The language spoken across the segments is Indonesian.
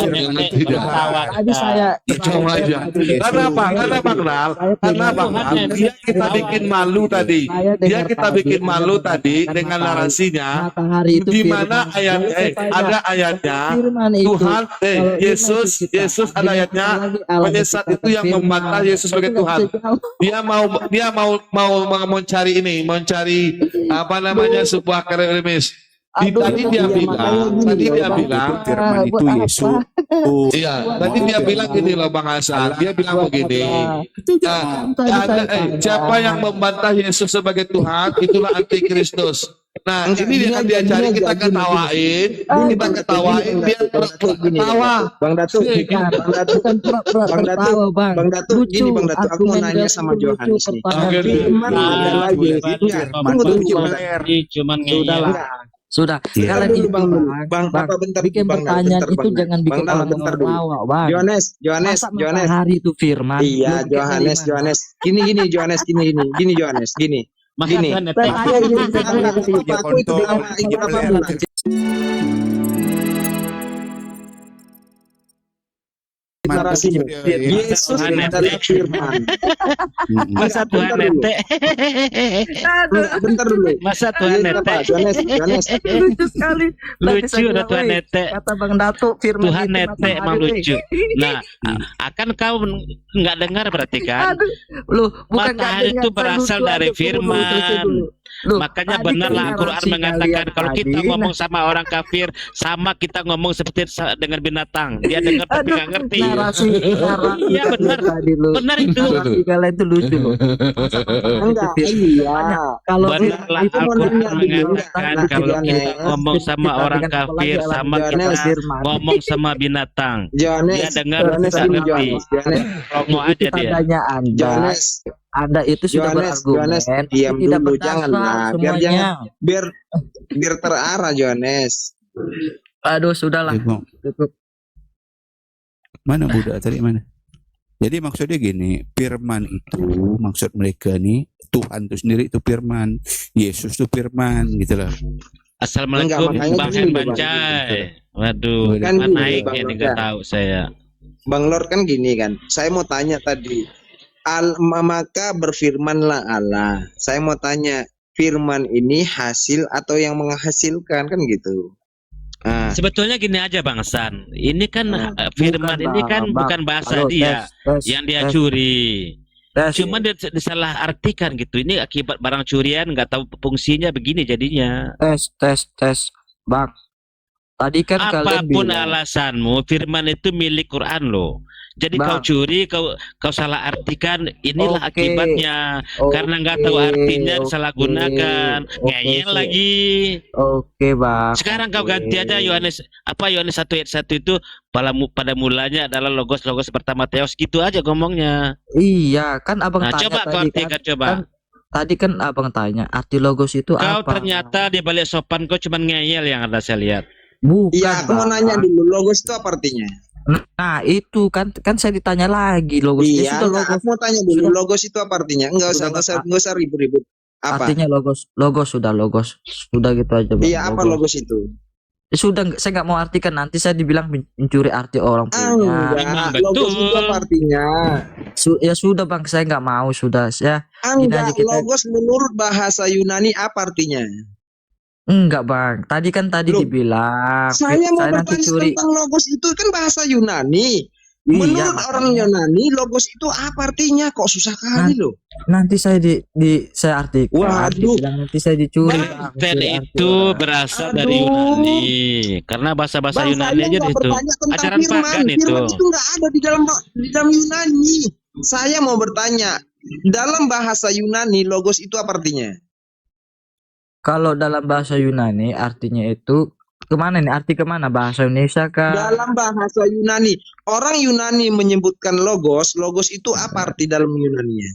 Tadi saya Percuma aja. Karena apa? Karena Bang dia kita bikin malu tadi. Dia kita bikin malu tadi dengan narasinya. Di mana ada ayatnya Tuhan Yesus ada ayatnya penyesat itu yang membantah Yesus sebagai Tuhan. Dia mau mencari apa namanya sebuah remis. Tadi dia bilang firman itu Yesus. Iya, tadi dia bilang gini loh Bang Hasan. Dia bilang begini. Siapa yang membantah Yesus sebagai Tuhan, itulah antikristus. Nah, ini yang dia cari, kita ketawain, dia ketawa. Bang Datu, gini Bang Datu, aku mau nanya sama Johannes nih. Cuman sudah. Kalau dulu Bang, bentar, bikin pertanyaan itu jangan bikin orang tertawa, Bang. Johannes. Hari itu firman. Iya, Johannes. Gini Johannes. Narasinya Yesus adalah firman. Masa Tuhan nete. Bentar dulu. Masa Tuhan nete. Johannes. Lucu sekali. Lucu udah Tuhan nete. Kata Bang Datuk firman Tuhan nete emang lucu. Nah, akan kau nggak dengar berarti kan? Matahari itu berasal dari firman. Makanya benarlah Al-Quran mengatakan kalau kita ngomong sama orang kafir sama kita ngomong seperti dengan binatang. Dia dengar tapi nggak ngerti. Iya benar itu. Kalian itu lucu loh. Enggak, iya. Kalau benarlah Al-Quran mengatakan kalau kita ngomong sama orang kafir sama kita ngomong sama binatang. Dia dengar bisa ngerti. Promo aja dia. Johannes. Anda itu sudah berargumen. Diam dulu, janganlah. Biar terarah, Johannes. Aduh, sudahlah. Cukup. Mana budak tadi mana? Jadi maksudnya gini, firman itu maksud mereka nih Tuhan itu sendiri itu firman, Yesus itu firman gitu loh. Assalamualaikum Bang Bancai. Waduh, kan naik ya nggak tahu saya. Bang Lord kan gini kan. Saya mau tanya tadi. Maka berfirmanlah Allah. Saya mau tanya, firman ini hasil atau yang menghasilkan kan gitu. Sebetulnya gini aja Bang San. Ini kan firman ini kan bukan bahasa dia yang dia curi. Cuma dia disalah artikan gitu. Ini akibat barang curian nggak tahu fungsinya begini jadinya. Tes Bang. Tadi kan apapun alasanmu, firman itu milik Quran loh. Jadi kau curi, kau salah artikan, inilah akibatnya. Karena nggak tahu artinya, salah gunakan, ngeyel lagi. Oke, Bang. Sekarang kau ganti aja Yohanes 1 ayat 1 itu pada mulanya adalah logos pertama Theos, gitu aja ngomongnya. Iya, kan Abang tanya coba tadi kau artikan coba. Tadi kan Abang tanya, arti logos itu apa? Kau ternyata di balik sopan kau cuma ngeyel yang ada saya lihat. Bukan. Iya, aku mau nanya dulu, logos itu apa artinya? Nah, itu kan saya ditanya lagi logos. Iya, aku mau tanya dulu, logos itu apa artinya? Enggak usah ribut-ribut. Apa? Artinya logos sudah gitu aja, Bang. Iya, apa logos itu? Sudah, saya nggak mau artikan, nanti saya dibilang mencuri arti orang punya. Enggak, logos itu apa artinya? Ya sudah Bang, saya nggak mau, sudah ya. Enggak, logos menurut bahasa Yunani apa artinya? Enggak Bang, tadi dibilang saya mau bertanya tentang logos itu kan bahasa Yunani. Menurut orang Yunani logos itu apa artinya? Kok susah kali loh. Nanti saya saya artikan. Waduh, nanti saya dicuri. Bang, itu berasal dari Yunani. Karena bahasa Yunani aja itu. Ajaran pagan itu. Firman itu enggak ada di dalam Yunani. Saya mau bertanya, dalam bahasa Yunani logos itu apa artinya? Kalau dalam bahasa Yunani artinya itu kemana nih? Arti kemana? Bahasa Indonesia kah? Dalam bahasa Yunani, orang Yunani menyebutkan logos itu apa arti dalam Yunaninya?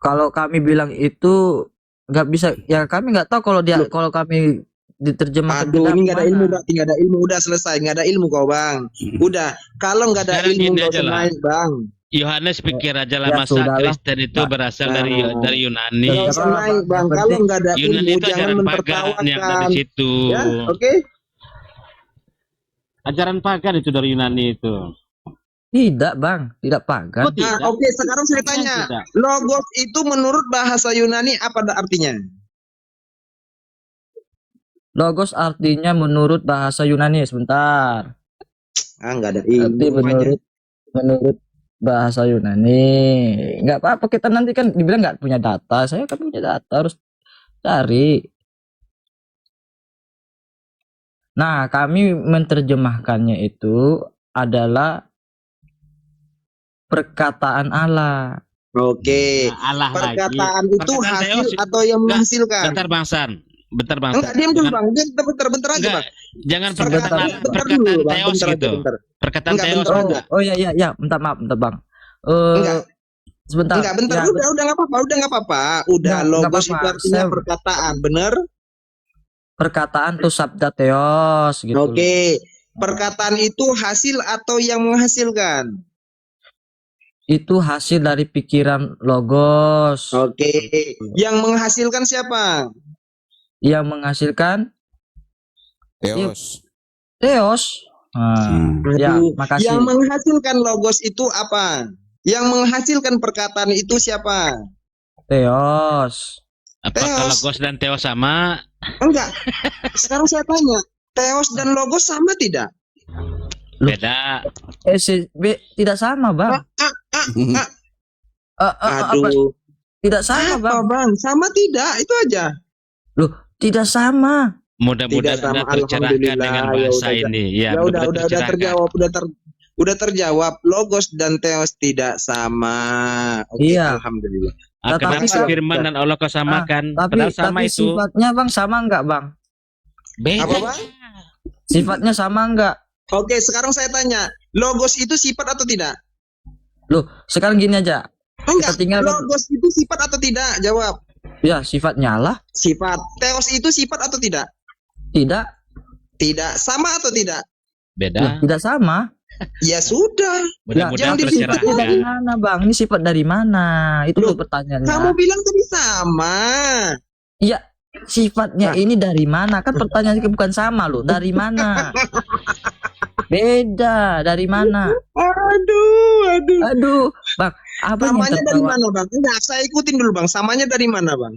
Kalau kami bilang itu nggak bisa, ya kami nggak tahu kalau kami diterjemahkan. Aduh, ini nggak ada ilmu, berarti nggak ada ilmu. Udah selesai, nggak ada ilmu kau Bang. Udah, kalau nggak ada ilmu nggak usah naik Bang. Yohanes pikir aja lah masa Kristen itu berasal dari Yunani. Naik Bang, kalau nggak ada Yunani ilmu itu jangan ajaran pagan yang dari situ. Ya, oke. Ajaran pagan itu dari Yunani itu. Tidak, Bang. Tidak pagan. Oh, tidak. Nah, oke, sekarang saya tanya. Tidak. Logos itu menurut bahasa Yunani apa artinya? Logos artinya menurut bahasa Yunani. Sebentar. Enggak ada Arti rupanya. menurut bahasa Yunani. Nggak apa-apa, kita nanti kan dibilang nggak punya data. Saya kan punya data, harus cari. Nah, kami menerjemahkannya itu adalah perkataan Allah. Oke. Nah, Allah Perkataan lagi. itu Perkataan hasil Theos. atau yang menghasilkan? Bentar Bang San. Bentar Bang Enggak, San. diam dulu Jangan- Bang. Diam bentar aja Enggak, Bang. jangan Bentar, perkataan Allah, bentar perkataan dulu, Bang. Theos Bentar aja, gitu. bentar. Perkataan Enggak, Theos. bentar Oh, aja. oh ya, bentar maaf, Bang. Enggak. Sebentar. Enggak, bentar. Ya, Udah enggak apa-apa. Udah enggak apa-apa. Udah, Enggak logos apa-apa. itu artinya Saya- perkataan, bener? perkataan tuh sabda Theos gitu. Oke. Perkataan itu hasil atau yang menghasilkan? Itu hasil dari pikiran logos. Oke. Yang menghasilkan siapa? Yang menghasilkan Theos. Theos. Nah, ya, Aduh, makasih. Yang menghasilkan logos itu apa? Yang menghasilkan perkataan itu siapa? Theos. Apakah Theos. Logos dan Theos sama? Enggak. Sekarang saya tanya, Theos dan logos sama tidak? Beda. Tidak sama, Bang. Apa? Aduh. Tidak sama, Bang. Apa, Bang? Sama tidak? Itu aja. Tidak sama. Mudah-mudahan Tidak sama, Anda tercerahkan alhamdulillah. dengan Ya bahasa udah, ini. Ya, Ya udah mudah-mudahan tercerahkan. terjawab, udah terjawab. Logos dan Theos tidak sama. Oke, Iya. alhamdulillah. Ah, Tapi kenapa kan- firman dan Allah kau samakan? Padahal sama tapi itu. sifatnya, Bang, sama enggak, Bang? Beda. Apa, Bang? Sifatnya sama enggak? Oke, sekarang saya tanya, logos itu sifat atau tidak? Loh, sekarang gini aja. Enggak. Kita tinggal- Logos itu sifat atau tidak? Jawab. Ya, sifatnya Allah. Sifat. Theos itu sifat atau tidak? Tidak. Tidak. Sama atau tidak? Beda. Tidak sama. Ya sudah. Mudah-mudahan jangan disifat Sifatnya dari tercerahkan. mana, Bang? Ini sifat dari mana? Itu Loh, tuh pertanyaannya. Kamu bilang tadi sama. Iya, sifatnya Nah. ini dari mana? Kan pertanyaannya bukan sama loh. Dari mana? Beda. Dari mana? Aduh. Aduh, Bang. Apa yang Samanya dari tertawa? mana, Bang? Enggak, saya ikutin dulu, Bang. Samanya dari mana, Bang?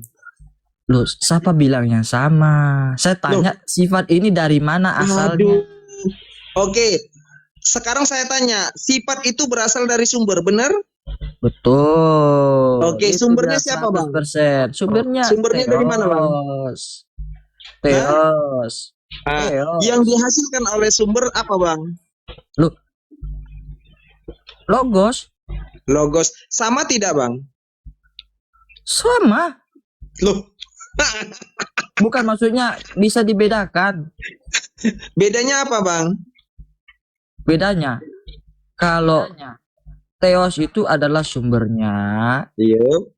Loh, siapa bilang yang sama? Saya tanya sifat ini dari mana asalnya? Aduh. Oke. Sekarang saya tanya, sifat itu berasal dari sumber, benar? Betul. Oke, Itu sumbernya dia siapa, Bang? 100%. Sumbernya dari mana, Bang? Theos. Ah, Theos. Yang dihasilkan oleh sumber apa, Bang? Logos Logos. Sama tidak, Bang? sama. Loh, Bukan, maksudnya bisa dibedakan. bedanya apa, Bang? Bedanya kalau Theos itu adalah sumbernya Iya.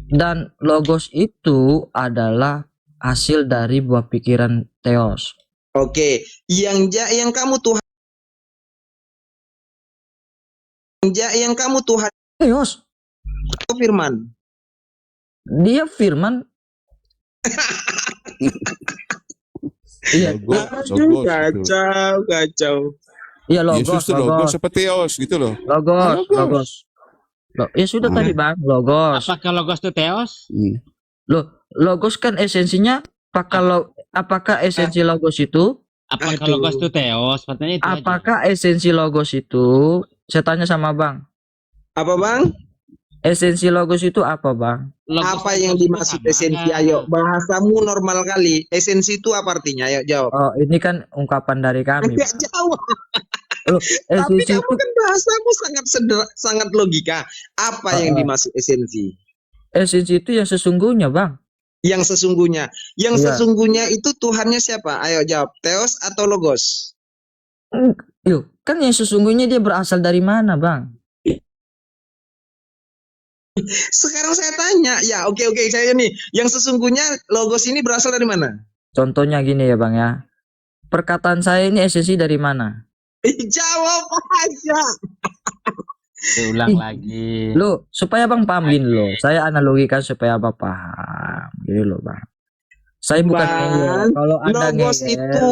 dan logos itu adalah hasil dari buah pikiran Theos. Oke, yang kamu Tuhan yang kamu Tuhan Theos, itu firman. dia firman. Iya, Logos, Aduh, logos, gitu. kacau. iya Yesus tuh logos seperti Theos gitu loh. logos. Ya sudah Hmm. tadi, Bang, logos. Apakah Logos itu Theos? Logos kan esensinya apakah esensi logos itu? Apakah Aduh. Logos itu Theos? Pertanyaan itu aja. Apakah esensi logos itu? Saya tanya sama Bang. Apa, Bang? Esensi logos itu apa, Bang? Logos Apa dan yang Theos itu dimaksud sama esensi? nggak? Ayo, bahasamu normal kali. Esensi itu apa artinya? Ayo, jawab. Oh, ini kan ungkapan dari kami. Enggak jawab. Loh, Tapi esensi kamu itu kan bahasamu sangat logika. Apa yang dimaksud esensi? yang sesungguhnya, Bang. Yang sesungguhnya. Yang Iya. sesungguhnya itu Tuhannya siapa? Ayo jawab. Theos atau logos? Yuk, kan yang sesungguhnya dia berasal dari mana, Bang? Sekarang saya tanya. Ya, oke, saya nih. Yang sesungguhnya logos ini berasal dari mana? Contohnya gini ya, Bang ya. Perkataan saya ini esensi dari mana? Jawab aja. Diulang lagi. Loh, supaya Bang paham gini loh. Saya analogikan supaya Abang paham. Gini loh, Bang. Saya bukan Bang, ngeyel. Kalau Anda logos ngeyel, itu,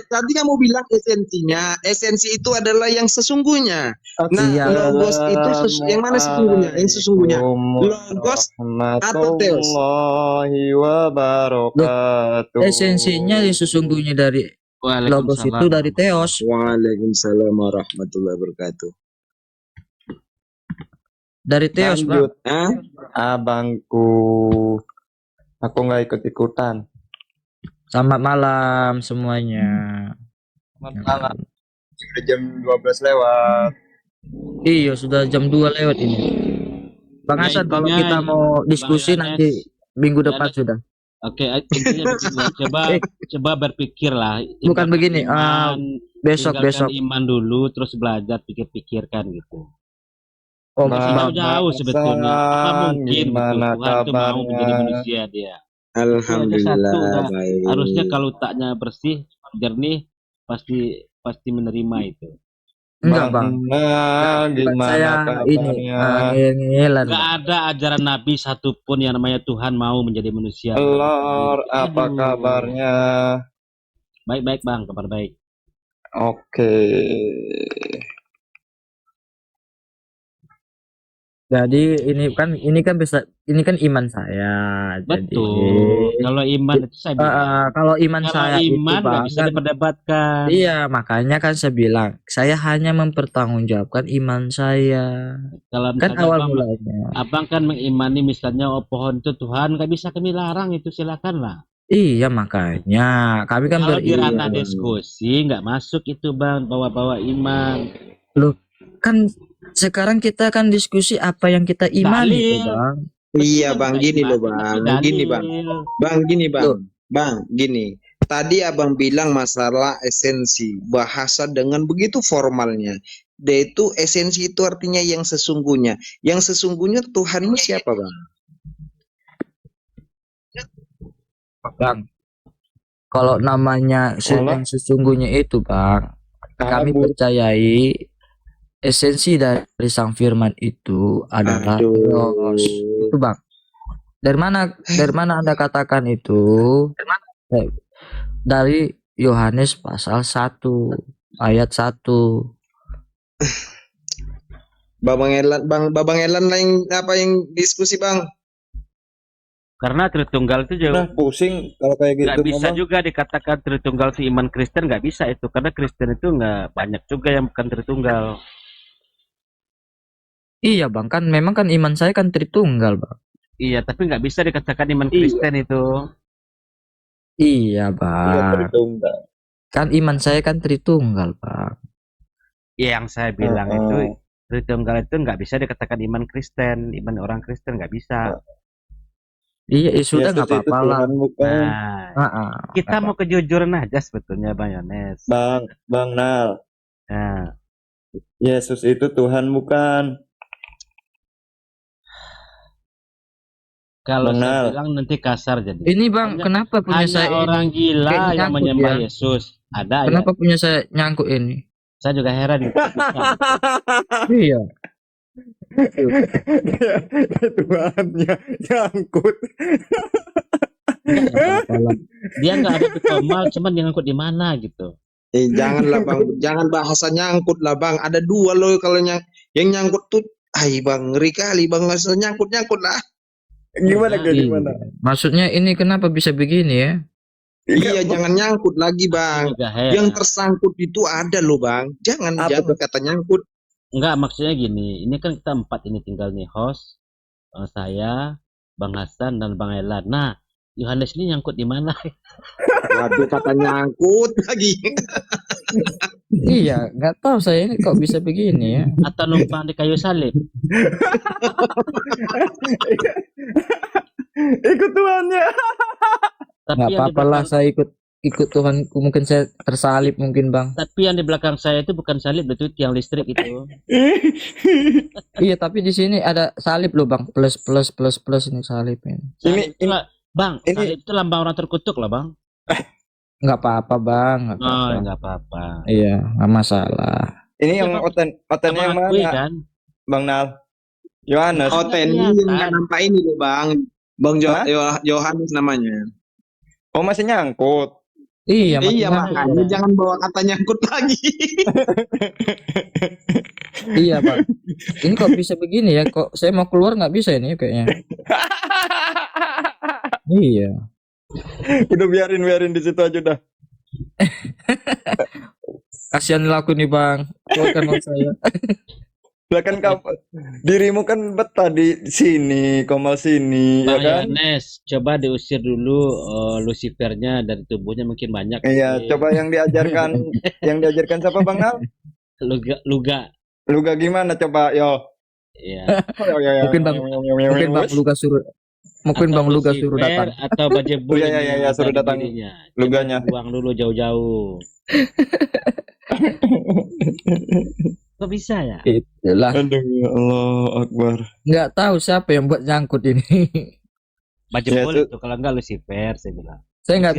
tadi kamu bilang esensinya, esensi itu adalah yang sesungguhnya. Nah, Iya. logos itu yang mana sesungguhnya? Yang sesungguhnya. Logos atau teos? Warahmatullahi loh, wabarakatuh. esensinya sesungguhnya dari logos itu Waalaikumsalam. dari teos. Waalaikumsalam warahmatullahi wabarakatuh. Dari teos, Bang. Lanjut, Hah? abangku. Aku nggak ikut-ikutan. Selamat malam semuanya. Selamat malam. Sudah jam 12 lewat. Iya, sudah jam 2 lewat ini. Bang Ya, Hasan, kalau intinya, kita mau diskusi Bang nanti Yohanes, minggu ya, depan sudah. Oke, intinya begini, coba berpikirlah. Bukan Tinggalkan begini, iman, besok tinggalkan besok. iman dulu, terus belajar pikir-pikirkan gitu. Oh, Masih Bang jauh sebetulnya. Apa Hasan, mungkin gitu gimana Tuhan itu mau menjadi kabarnya? manusia dia? Alhamdulillah udah. baik. Harusnya kalau taknya bersih, jernih, pasti menerima itu. enggak, Bang. Nah, gimana Saya ini kabarnya? ngeyel-ngeyelan, Gak Bang. ada ajaran Nabi satupun yang namanya Tuhan mau menjadi manusia. Lor, apa Aduh. kabarnya? Baik-baik Bang, kabar baik. Oke. Jadi ini kan bisa ini kan iman saya. Betul. Jadi Kalau iman itu saya bilang. kalau iman Kalau saya itu, iman nggak Bang, bisa kan, diperdebatkan. iya, makanya kan saya bilang saya hanya mempertanggungjawabkan iman saya. Kalau Kan misalnya awal abang, mulanya. abang kan mengimani misalnya pohon itu Tuhan nggak bisa kami larang, itu silakan lah. Iya, makanya kami kan Kalau di ranah beriman. diskusi nggak masuk itu Bang, bawa-bawa iman. Loh, kan sekarang kita kan diskusi apa yang kita imani, Dalil. tuh, Bang. Iya bang, Bukan gini loh iman, tapi bang, gini bang, dalil. bang, gini. Tadi abang bilang masalah esensi, bahasa dengan begitu formalnya. Dia itu esensi itu artinya yang sesungguhnya. Yang sesungguhnya Tuhanmu siapa bang? Bang, kalau namanya yang sesungguhnya itu, Bang, kami percayai esensi dari Sang Firman itu adalah Theos. Itu, Bang. Dari mana Anda katakan itu? Dari Yohanes pasal 1 ayat 1. Babang Elan lain apa yang diskusi bang? Karena Tritunggal itu juga Udah pusing kalau kayak gitu. nggak bisa ngomong. juga dikatakan Tritunggal itu iman Kristen, nggak bisa itu, karena Kristen itu nggak banyak juga yang bukan Tritunggal. Iya, Bang, kan memang kan iman saya kan Tritunggal, Bang. Iya, tapi nggak bisa dikatakan iman Kristen itu. Iya, Iya, Bang. Tritunggal. Kan iman saya kan Tritunggal, Bang. Yang saya bilang itu Tritunggal itu nggak bisa dikatakan iman Kristen, iman orang Kristen nggak bisa. Iya, sudah nggak Yesus itu apa-apa lah. Tuhan bukan. Nah, kita mau kejujuran aja sebetulnya Bang Yohanes. Bang Nal. Nah, Yesus itu Tuhan bukan. kalau Bang saya Nal. bilang nanti kasar jadi. Ini, Bang, kenapa punya Hanya saya orang ini gila kayaknya yang nyangkut menyembah ya? Yesus. Ada ya. Kenapa punya saya nyangkut ini? Saya juga heran. Iya. Tuhannya nyangkut. Dia nggak ada di komal, cuman dia ngangkut di mana gitu. Janganlah bang, jangan bahasa nyangkut lah bang. Ada dua loh kalau yang nyangkut tuh. Ay bang, ngeri kali bang, bahasa nyangkut lah. Gimana Nah, gimana? Maksudnya ini kenapa bisa begini ya? Iya, jangan nyangkut lagi bang. Juga heran. Yang tersangkut itu ada loh bang. Jangan kata nyangkut. Enggak, maksudnya gini, ini kan kita 4 ini tinggal nih, host, saya, Bang Hasan dan Bang Elan. Nah, Yohanes ini nyangkut di mana? Waduh, kata nyangkut lagi. Iya, nggak tahu saya ini kok bisa begini ya. Atau numpang di kayu salib? Ikut Tuhannya. Tapi Nggak yang di apa-apa lah, belakang, saya ikut Tuhan. Mungkin saya tersalib mungkin, Bang. tapi yang di belakang saya itu bukan salib, itu tiang listrik itu. Iya, tapi di sini ada salib loh, Bang. Plus ini salib ini. Salib itu lah, Bang, ini- salib itu lambang orang terkutuk lah, Bang. Nggak apa-apa, Bang. Nggak Oh, apa-apa. enggak apa-apa. Iya, nggak masalah. Ini yang Abang- otennya yang Abang akui mana? kan? Bang Nal. Yohanes. Oten ini yang nggak nampak ini loh bang. Bang Hah? Yohanes namanya. Oh, masih nyangkut. Iya, Iya, makanya. makanya jangan bawa kata nyangkut lagi. Iya, Pak. Ini kok bisa begini ya? Kok saya mau keluar nggak bisa ini kayaknya. Iya. Udah biarin di situ aja dah. Kasihan laku nih, Bang. Keluarkan mau saya. Lah kan dirimu kan betah di sini, Komal sini, ya Bang kan? Yohanes, coba diusir dulu Lucifernya dari tubuhnya, mungkin banyak. Iya, coba yang diajarkan siapa Bang Nal? Luga. Luga gimana coba, yo. Iya. Mungkin Bang Luga suruh Lucifer datang. atau Bajebul. Iya, suruh datang. Luganya. Buang dulu jauh-jauh. Kok bisa ya? Itulah. Aduh, ya Allah Akbar. Nggak tahu siapa yang buat nyangkut ini. Bajebul Ya, itu kalau enggak Lucifer saya bilang. Saya nggak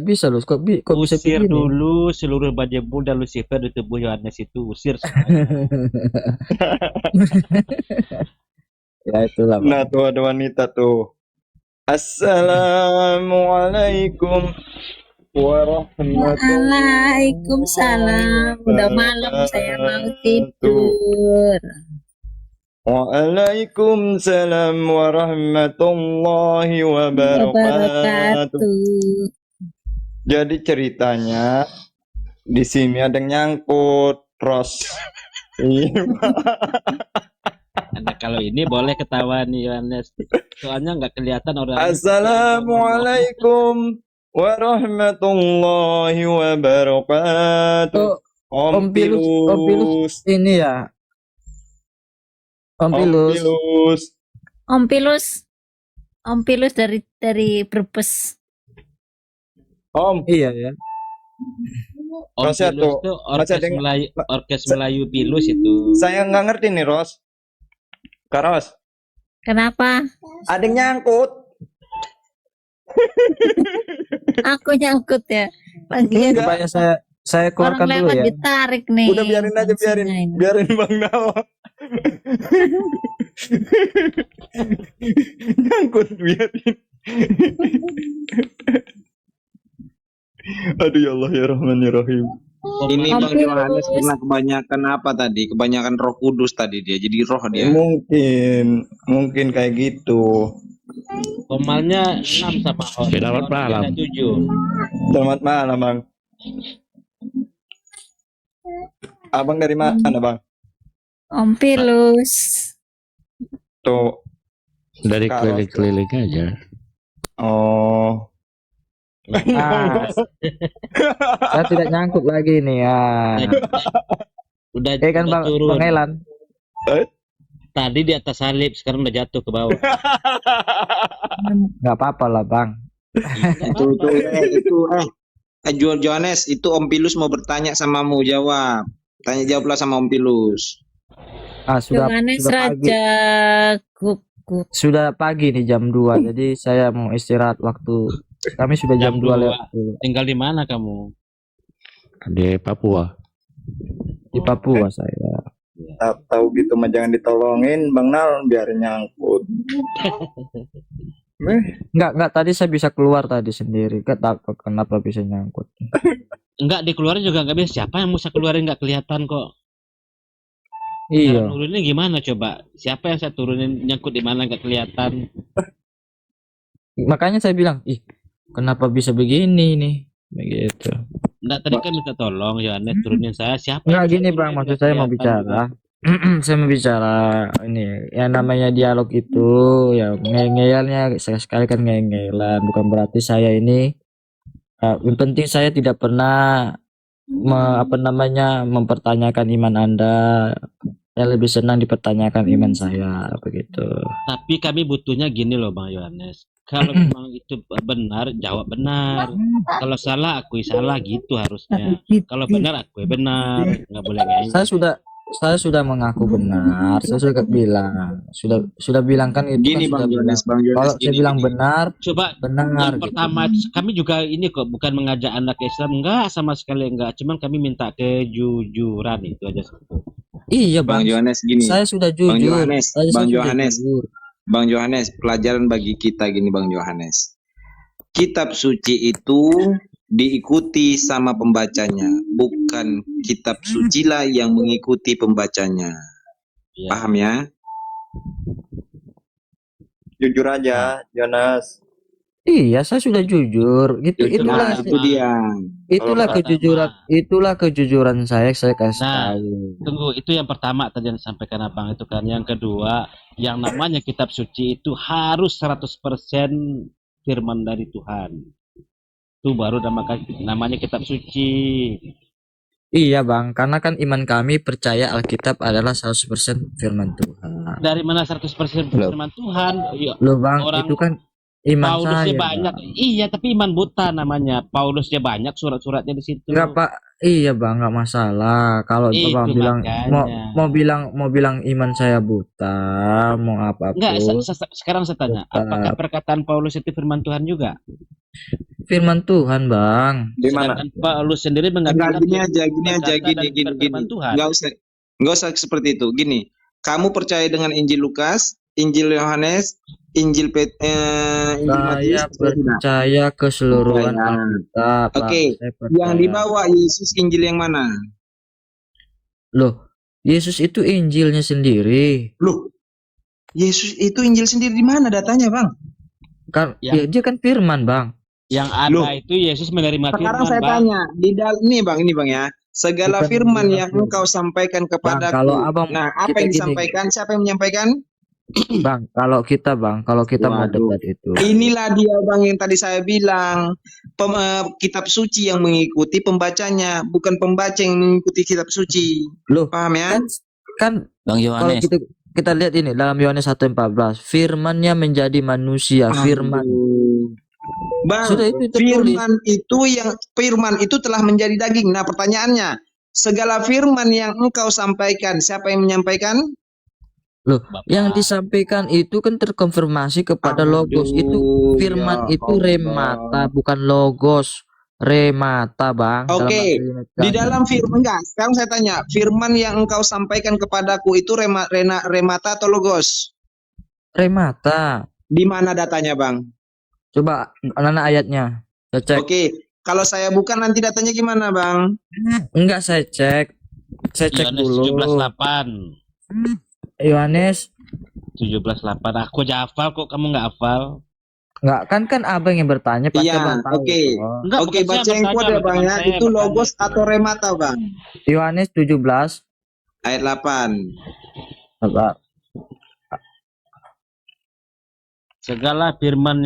bisa loh. Kok bisa Usir begini? dulu seluruh Bajebul dan Lucifer di tubuh Yohanes itu, usir semuanya. Ya itulah, Bang. Nah, tuh ada wanita tuh. Assalamualaikum warahmatullahi Waalaikumsalam. Udah malam saya mau tidur. Waalaikumsalam warahmatullahi wabarakatuh. Wabarakatuh. Jadi ceritanya di sini ada yang nyangkut, Ros. Iya. Nah, kalau ini boleh ketawa nih Yohanes. Soalnya nggak kelihatan orang. Assalamualaikum warahmatullahi wabarakatuh. Oh, Om Pilus ini ya. Om Pilus. Om Pilus dari Brebes. Om, Iya ya. Om Masih Pilus ada- itu masih ada yang- orkes Melayu Pilus itu. saya nggak ngerti nih, Ros. Kak Ros, Kenapa? ada yang nyangkut. Aku nyangkut ya. Lagian Supaya saya orang keluarkan dulu lewat ya. ditarik nih. Udah biarin aja, Maksudnya ini. biarin Bang Nawa. Nyangkut, biarin. Aduh ya Allah ya Rahman ya Rahim. Ini Om Bang Pilus. Yohanes pernah kebanyakan apa tadi? Kebanyakan Roh Kudus tadi dia. Jadi roh dia. Mungkin kayak gitu. Komalnya 6 sama Om. Selamat malam. 7. Selamat malam Bang. Abang dari mana Bang? Om Pilus. Tuh. Dari Kalau- keliling-keliling aja. Oh. Ah, saya tidak nyangkut lagi nih ya. Udah Kan udah Bang turun. Elan. Tadi di atas salib, sekarang udah jatuh ke bawah. Nggak apa-apa lah Bang. Johannes, itu Om Pilus mau bertanya samamu, jawab. Jawablah sama Om Pilus. Sudah Yohanes pagi. Raja Gugup. Sudah pagi nih jam 2. Jadi saya mau istirahat waktu. Kami sudah jam 2 lewat Tinggal di mana kamu? Di Papua. di Papua saya. Tahu gitu mah jangan ditolongin Bang Nal biarin nyangkut. Enggak tadi saya bisa keluar tadi sendiri. Gak tahu kenapa bisa nyangkut. Enggak, dikeluarin juga nggak bisa. Siapa yang bisa keluarin nggak kelihatan kok. Iya. Turunin gimana coba? Siapa yang saya turunin nyangkut di mana nggak kelihatan? Makanya saya bilang, kenapa bisa begini nih? Begitu. Enggak, tadi kan minta tolong Yohanes turunin saya. Siapa? Enggak yang gini bisa Bang, turunin maksud nggak saya mau kelihatan bicara. Saya mau bicara ini yang namanya dialog itu ya ngeyelnya sekali kan ngeyelan, bukan berarti saya ini yang penting saya tidak pernah mempertanyakan iman Anda. Saya lebih senang dipertanyakan iman saya begitu. Tapi kami butuhnya gini loh Bang Yohanes. Kalau memang itu benar, jawab benar. Kalau salah, akui salah gitu harusnya. Kalau benar, akui benar. Nggak boleh ngeyel. Saya sudah mengaku benar. Saya sudah bilang, sudah bilang kan itu. Gini kan Bang sudah Yohanes, bilang. Kalau saya bilang benar, Coba benar. yang Gitu. pertama kami juga ini kok bukan mengajak anak Islam, enggak sama sekali enggak. Cuman kami minta kejujuran itu aja. Iya Bang Bang. Yohanes gini. Saya sudah jujur. Bang Yohanes, Saya Bang sudah Yohanes. jujur. Bang Yohanes, pelajaran bagi kita gini Bang Yohanes. kitab suci itu diikuti sama pembacanya, bukan kitab suci lah yang mengikuti pembacanya. Ya. Paham ya? Jujur aja, Jonas. Iya, saya sudah jujur. Gitu, Jujur itulah aja. Itu dia. itulah Kalau kejujuran, itulah kejujuran saya kasih Nah, tahu. tunggu, itu yang pertama tadi yang disampaikan abang itu kan. Yang kedua, yang namanya kitab suci itu harus 100% firman dari Tuhan. Itu baru namanya kitab suci. Iya bang, karena kan iman kami percaya Alkitab adalah 100% firman Tuhan. Dari mana 100% firman Tuhan? Ya, Loh bang, orang itu kan iman Paulusnya saya banyak. bang. Iya, tapi iman buta namanya. Paulusnya banyak, surat-suratnya di situ. Enggak pak, iya bang, nggak masalah. Kalau Itu bapak bilang makanya. mau bilang iman saya buta, mau Enggak, apapun, sekarang saya tanya, tetap apakah perkataan Paulus itu firman Tuhan juga? firman Tuhan bang. Di mana? Sedangkan Paulus sendiri Enggak, mengatakan gini aja, berkata dan gini. berfirman Tuhan. Enggak usah seperti itu. Gini, kamu percaya dengan Injil Lukas, Injil Yohanes, Injil Saya Matius, atau tidak? percaya keseluruhan Percaya. Alkitab. Bang. Oke, Saya yang percaya. dibawa Yesus Injil yang mana? Loh, Yesus itu Injilnya sendiri. Loh, Yesus itu Injil sendiri di mana datanya, Bang? Kan Ya. dia kan firman bang. Yang ada Loh. itu Yesus menerima Sekarang firman, saya Bang. tanya, di dalam ini Bang ya. Segala Bukan firman menerima yang firman. engkau sampaikan Bang, kepadaku. kalau abang Nah, apa kita yang gini, disampaikan? Siapa yang menyampaikan? bang, kalau kita mau Waduh. debat itu, Inilah dia Bang yang tadi saya bilang. Kitab suci yang mengikuti pembacanya, bukan pembaca yang mengikuti kitab suci. loh, Paham ya? kan Bang kalau Yohanes, kita lihat ini dalam Yohanes 1:14, firman-Nya menjadi manusia, firman. Aduh. Bang, Sudah itu tertulis. firman itu telah menjadi daging. Nah, pertanyaannya, segala firman yang engkau sampaikan, siapa yang menyampaikan? Loh, Bapak. yang disampaikan itu kan terkonfirmasi kepada logos. Itu firman ya itu Allah. remata, bukan logos. Remata, Bang. Dalam Oke, bahasa Yunani. di dalam firman enggak. Sekarang saya tanya, firman yang engkau sampaikan kepadaku itu remata atau logos? Remata. Di mana datanya, Bang? Coba mana ayatnya? Saya cek. Oke, kalau saya bukan nanti datanya gimana, Bang? Enggak, saya cek. Saya cek Yohanes dulu. 17:8. Yohanes 17:8. Aku aja hafal kok, kamu nggak hafal. enggak kan abang yang bertanya pasti Iya, abang tahu. oke. Oh. Enggak, Oke, bukan saya baca yang bertanya, kuat ya, Bang ya. teman saya Itu bertanya logos itu. atau remata, Bang? Yohanes 17 Ayat 8. apa? Segala firman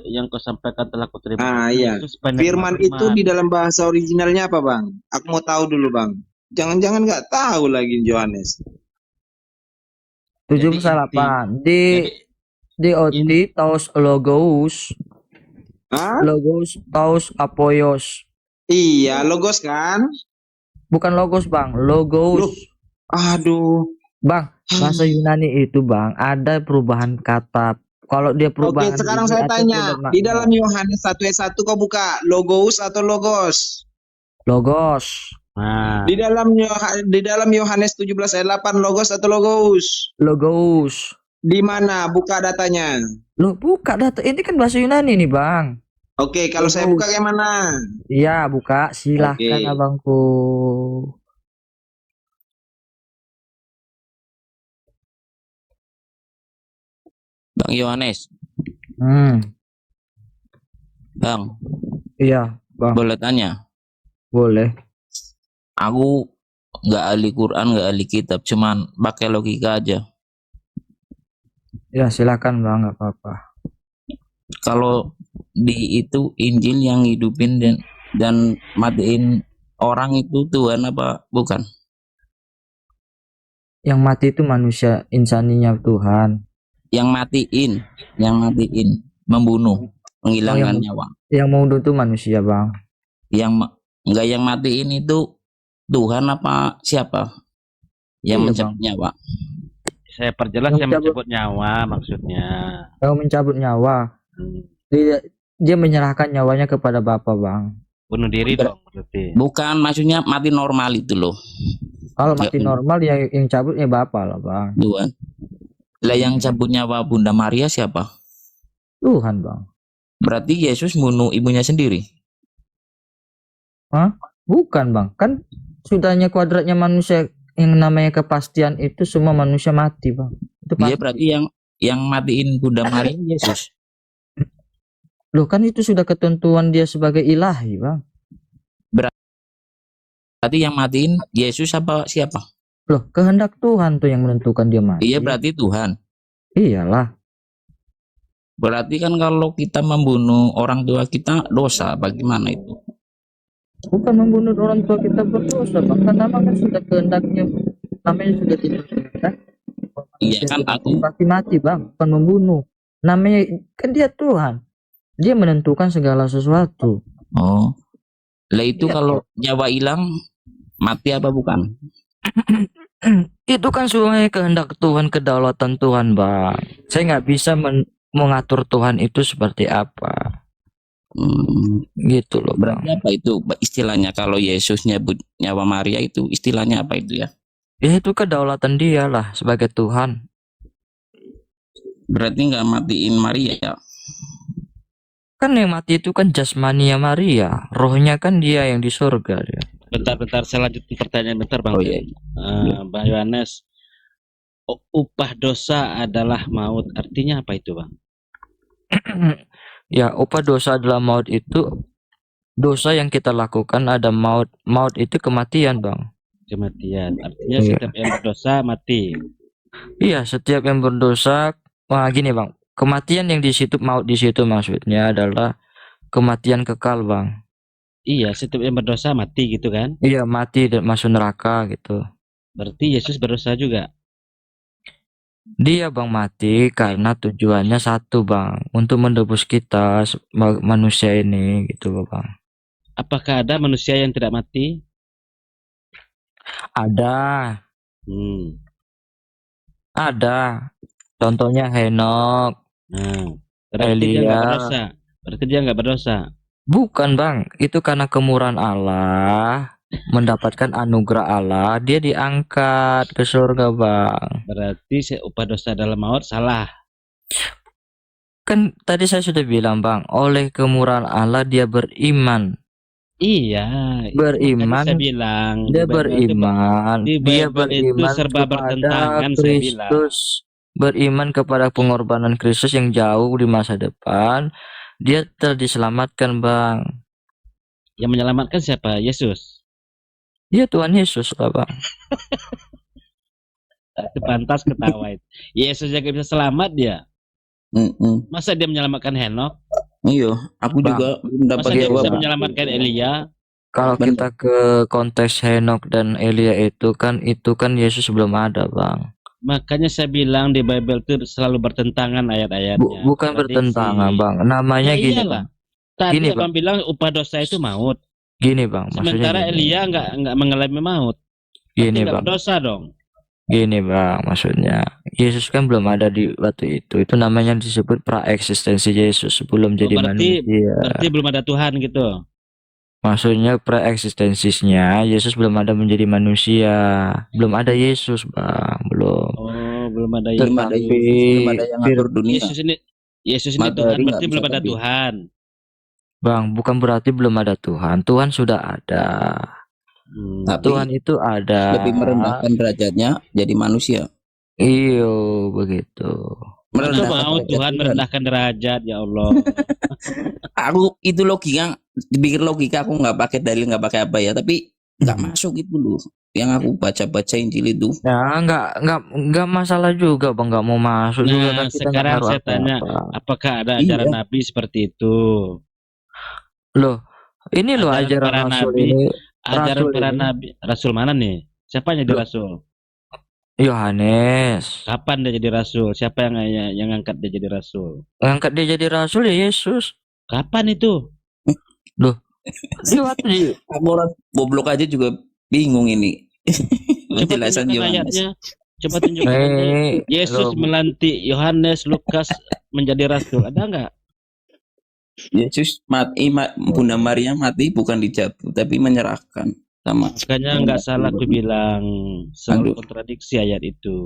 yang kau sampaikan telah kuterima. Ah, iya. Yesus penerima Firman itu di dalam bahasa originalnya apa, Bang? Aku mau tahu dulu, Bang. Jangan-jangan nggak tahu lagi Yohanes. 78 di taus logos Hah? logos taus apoyos, Iya, logos kan? bukan logos bang, logos. Aduh. Bang, bahasa Yunani itu bang ada perubahan kata. Kalau dia Oke, perubahan sekarang ini saya artinya tanya, bermakna. di dalam Yohanes 1 ayat 1 kau buka logos atau logos? Logos, Nah, Di dalam Yohanes 17 ayat 8 logos atau logos? logos. Di mana? Buka datanya. Loh, buka data ini kan bahasa Yunani nih bang. Oke, kalau saya buka kayak mana? Iya, buka. Silahkan Oke. abangku. Bang Yohanes, Bang, Iya, bang. boleh tanya? Boleh. Aku nggak ahli Quran, nggak ahli kitab, cuman pakai logika aja. Ya, silakan bang, nggak apa-apa. Kalau di itu Injil yang hidupin dan matiin orang itu Tuhan apa bukan? Yang mati itu manusia, insaninya Tuhan. Yang matiin, membunuh, menghilangkan nyawa. Yang mau itu manusia bang. Enggak, yang matiin itu Tuhan apa siapa? Yang Iya, mencabut nyawa. saya perjelas Yang yang mencabut- mencabut nyawa maksudnya. Yang mencabut nyawa, dia menyerahkan nyawanya kepada Bapa bang. Bunuh diri dong berarti. Bukan, maksudnya mati normal itu loh, Kalau Ya, mati normal ya yang cabut ya Bapa lah bang. Tuhan. Lah yang cabut nyawa Bunda Maria siapa? Tuhan bang. Berarti Yesus bunuh ibunya sendiri. Bukan bang, kan sudahnya kuadratnya manusia yang namanya kepastian itu semua manusia mati bang. Itu Dia pasti. berarti yang matiin Bunda Maria Yesus. Loh kan itu sudah ketentuan dia sebagai ilahi bang. Berarti yang matiin Yesus apa siapa? Loh kehendak Tuhan tuh yang menentukan dia mati. Iya berarti Tuhan. Iyalah. Berarti kan kalau kita membunuh orang tua kita dosa, bagaimana itu? Bukan membunuh orang tua kita berdosa bang, karena memang kan sudah kehendaknya, namanya sudah ditentukan. Iya kan aku. Pasti mati bang, bukan membunuh. Namanya kan dia Tuhan, dia menentukan segala sesuatu. Oh, lah itu Iya. kalau nyawa hilang mati apa bukan? Itu kan semuanya kehendak Tuhan, kedaulatan Tuhan bang. Saya nggak bisa mengatur Tuhan itu seperti apa. Gitu loh bang. Berarti apa itu istilahnya kalau Yesus nyebut nyawa Maria itu istilahnya apa itu ya? Ya itu kedaulatan dia lah sebagai Tuhan. Berarti nggak matiin Maria ya? Kan yang mati itu kan jasmaninya Maria, rohnya kan dia yang di surga dia. Bentar, saya lanjutin pertanyaan bentar Bang. Oh iya. Bang Yohanes, upah dosa adalah maut. Artinya apa itu Bang? Ya, upah dosa adalah maut itu dosa yang kita lakukan ada maut. Maut itu kematian, Bang. Kematian. Artinya Iya. setiap yang berdosa mati. Iya, setiap yang berdosa, gini, Bang. Kematian yang di situ, maut di situ maksudnya adalah kematian kekal, Bang. Iya, setiap yang berdosa mati gitu kan? Iya, mati dan masuk neraka gitu. Berarti Yesus berdosa juga. Dia bang mati karena tujuannya satu bang, untuk menebus kita manusia ini gitu loh bang. Apakah ada manusia yang tidak mati? Ada, Hmm. ada. Contohnya Henok, Nah, berarti dia nggak Elia. berdosa. Berarti dia nggak berdosa. Bukan bang, itu karena kemurahan Allah, mendapatkan anugerah Allah, dia diangkat ke surga bang. Berarti upah dosa dalam maut salah. Kan tadi saya sudah bilang bang, oleh kemurahan Allah dia beriman. Iya, Beriman, saya bilang dia di Bible itu, beriman, di dia Bible itu beriman serba kepada bertentangan, saya bilang. Kristus, beriman kepada pengorbanan Kristus yang jauh di masa depan. Dia telah diselamatkan bang. Yang menyelamatkan siapa? Yesus. Dia Tuhan Yesus lah bang. Itu pantas ketawa itu. Yesus juga bisa selamat dia. Masa dia menyelamatkan Henok? Iya, aku Bang, juga belum dapat Masa dia bisa jawaban. menyelamatkan Elia? Kalau Bentar. kita ke konteks Henok dan Elia itu kan Yesus belum ada bang. Makanya saya bilang di Bible itu selalu bertentangan ayat-ayatnya. Bukan Kontradiksi. bertentangan bang. Namanya Ya gini iyalah. bang. Tadi Gini, abang bilang upah dosa itu maut. Gini bang. Maksudnya Sementara gini. Elia nggak mengalami maut. Gini Berarti nggak bang. berdosa dong. Gini bang, maksudnya Yesus kan belum ada di waktu itu. Itu namanya disebut praeksistensi Yesus sebelum jadi berarti- manusia. Berarti belum ada Tuhan gitu. Maksudnya praeksistensinya Yesus belum ada menjadi manusia. Belum ada Yesus bang, belum. Oh, belum ada Belum Yesus. ada Tetapi Yesus, belum ada yang ngatur dunia. Yesus ini Matahari Tuhan, nggak berarti bisa belum ada terbit. Tuhan. Bang, bukan berarti belum ada Tuhan. Tuhan sudah ada. Tapi Tuhan itu ada. lebih merendahkan derajatnya jadi manusia. Iyo, begitu. Masa Merendahkan mau derajat Tuhan merendahkan derajat, ya Allah. Aku itu logika, dipikir logika aku nggak pakai dalil, nggak pakai apa ya, tapi nggak masuk itu loh. Yang aku baca Injil itu. Ya, enggak masalah juga, Bang. Enggak mau masuk juga kan Nah, kita sekarang nggak saya naruh tanya, apa-apa. apakah ada Iya. ajaran Nabi seperti itu? Loh, ini loh Ajaran ajaran para Rasul nabi. ini. Ajaran Rasul para ini. nabi. Rasul mana nih? Siapa yang jadi Loh. rasul? Yohanes. Kapan dia jadi rasul? Siapa yang angkat dia jadi rasul? Yang angkat dia jadi rasul ya Yesus. Kapan itu? Di waktu di Aku orang goblok aja juga bingung ini. Coba Penjelasan tunjukkan Yohanes. ayatnya. Coba tunjukkan ayatnya. Yesus melantik Yohanes, Lukas menjadi rasul. Ada nggak? Yesus mati, Bunda Maria mati bukan dijabut tapi menyerahkan sama. Makanya nggak salah aku bilang selalu Aduh. kontradiksi ayat itu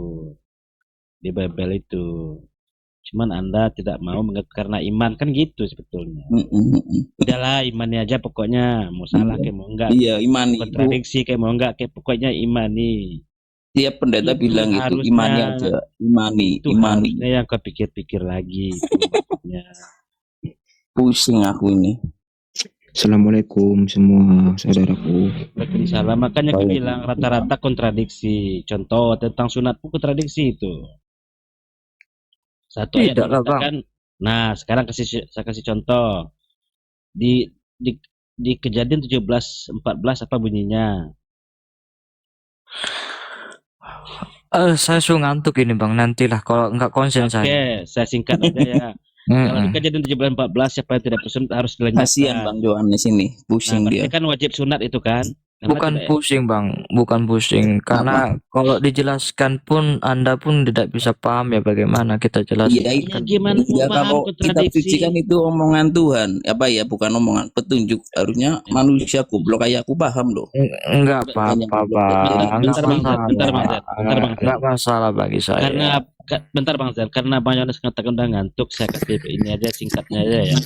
di Bible itu. Cuman Anda tidak mau karena iman kan gitu sebetulnya. Udahlah imani aja pokoknya, mau salah kayak mau enggak, Iya, imani itu. kontradiksi kayak mau enggak, kayak pokoknya imani. Tiap pendeta Itu bilang itu harusnya- imani aja, imani, Itu imani. harusnya yang kau pikir-pikir lagi. Itu maksudnya. Pusing aku ini. Assalamualaikum semua saudaraku. Waalaikumsalam. Makanya aku bilang rata-rata kontradiksi. Contoh tentang sunat pun kontradiksi itu. Satu ayat Tidak lah, mengatakan, nah sekarang saya kasih contoh di Kejadian 17:14 apa bunyinya? Saya sudah ngantuk ini bang, nantilah kalau nggak konsen saya. Oke, saya singkat aja ya. Kalau di Kejadian 17:14 siapa yang tidak bersunat harus dilenyapkan. Kasihan Bang Johannes ini, pusing Nah, berarti dia. kan wajib sunat itu kan? Karena Bukan tidak- pusing bang, bukan pusing. Karena kalau dijelaskan pun Anda pun tidak bisa paham ya bagaimana kita jelaskan. Iya, Ya, gimana Ya mau paham kalau kitab kontradiksi? suci kan itu omongan Tuhan, apa ya, bukan omongan petunjuk. Harusnya manusia goblok kayak aku paham loh. Enggak apa-apa bang, Bentar, enggak Bang Zat, bentar, Bang masalah. Zat, bentar, Bang Zat. Enggak masalah bagi saya. Karena bentar Bang Zat, karena Bang Yohanes mengatakan udah ngantuk, saya kasih ini aja singkatnya aja ya.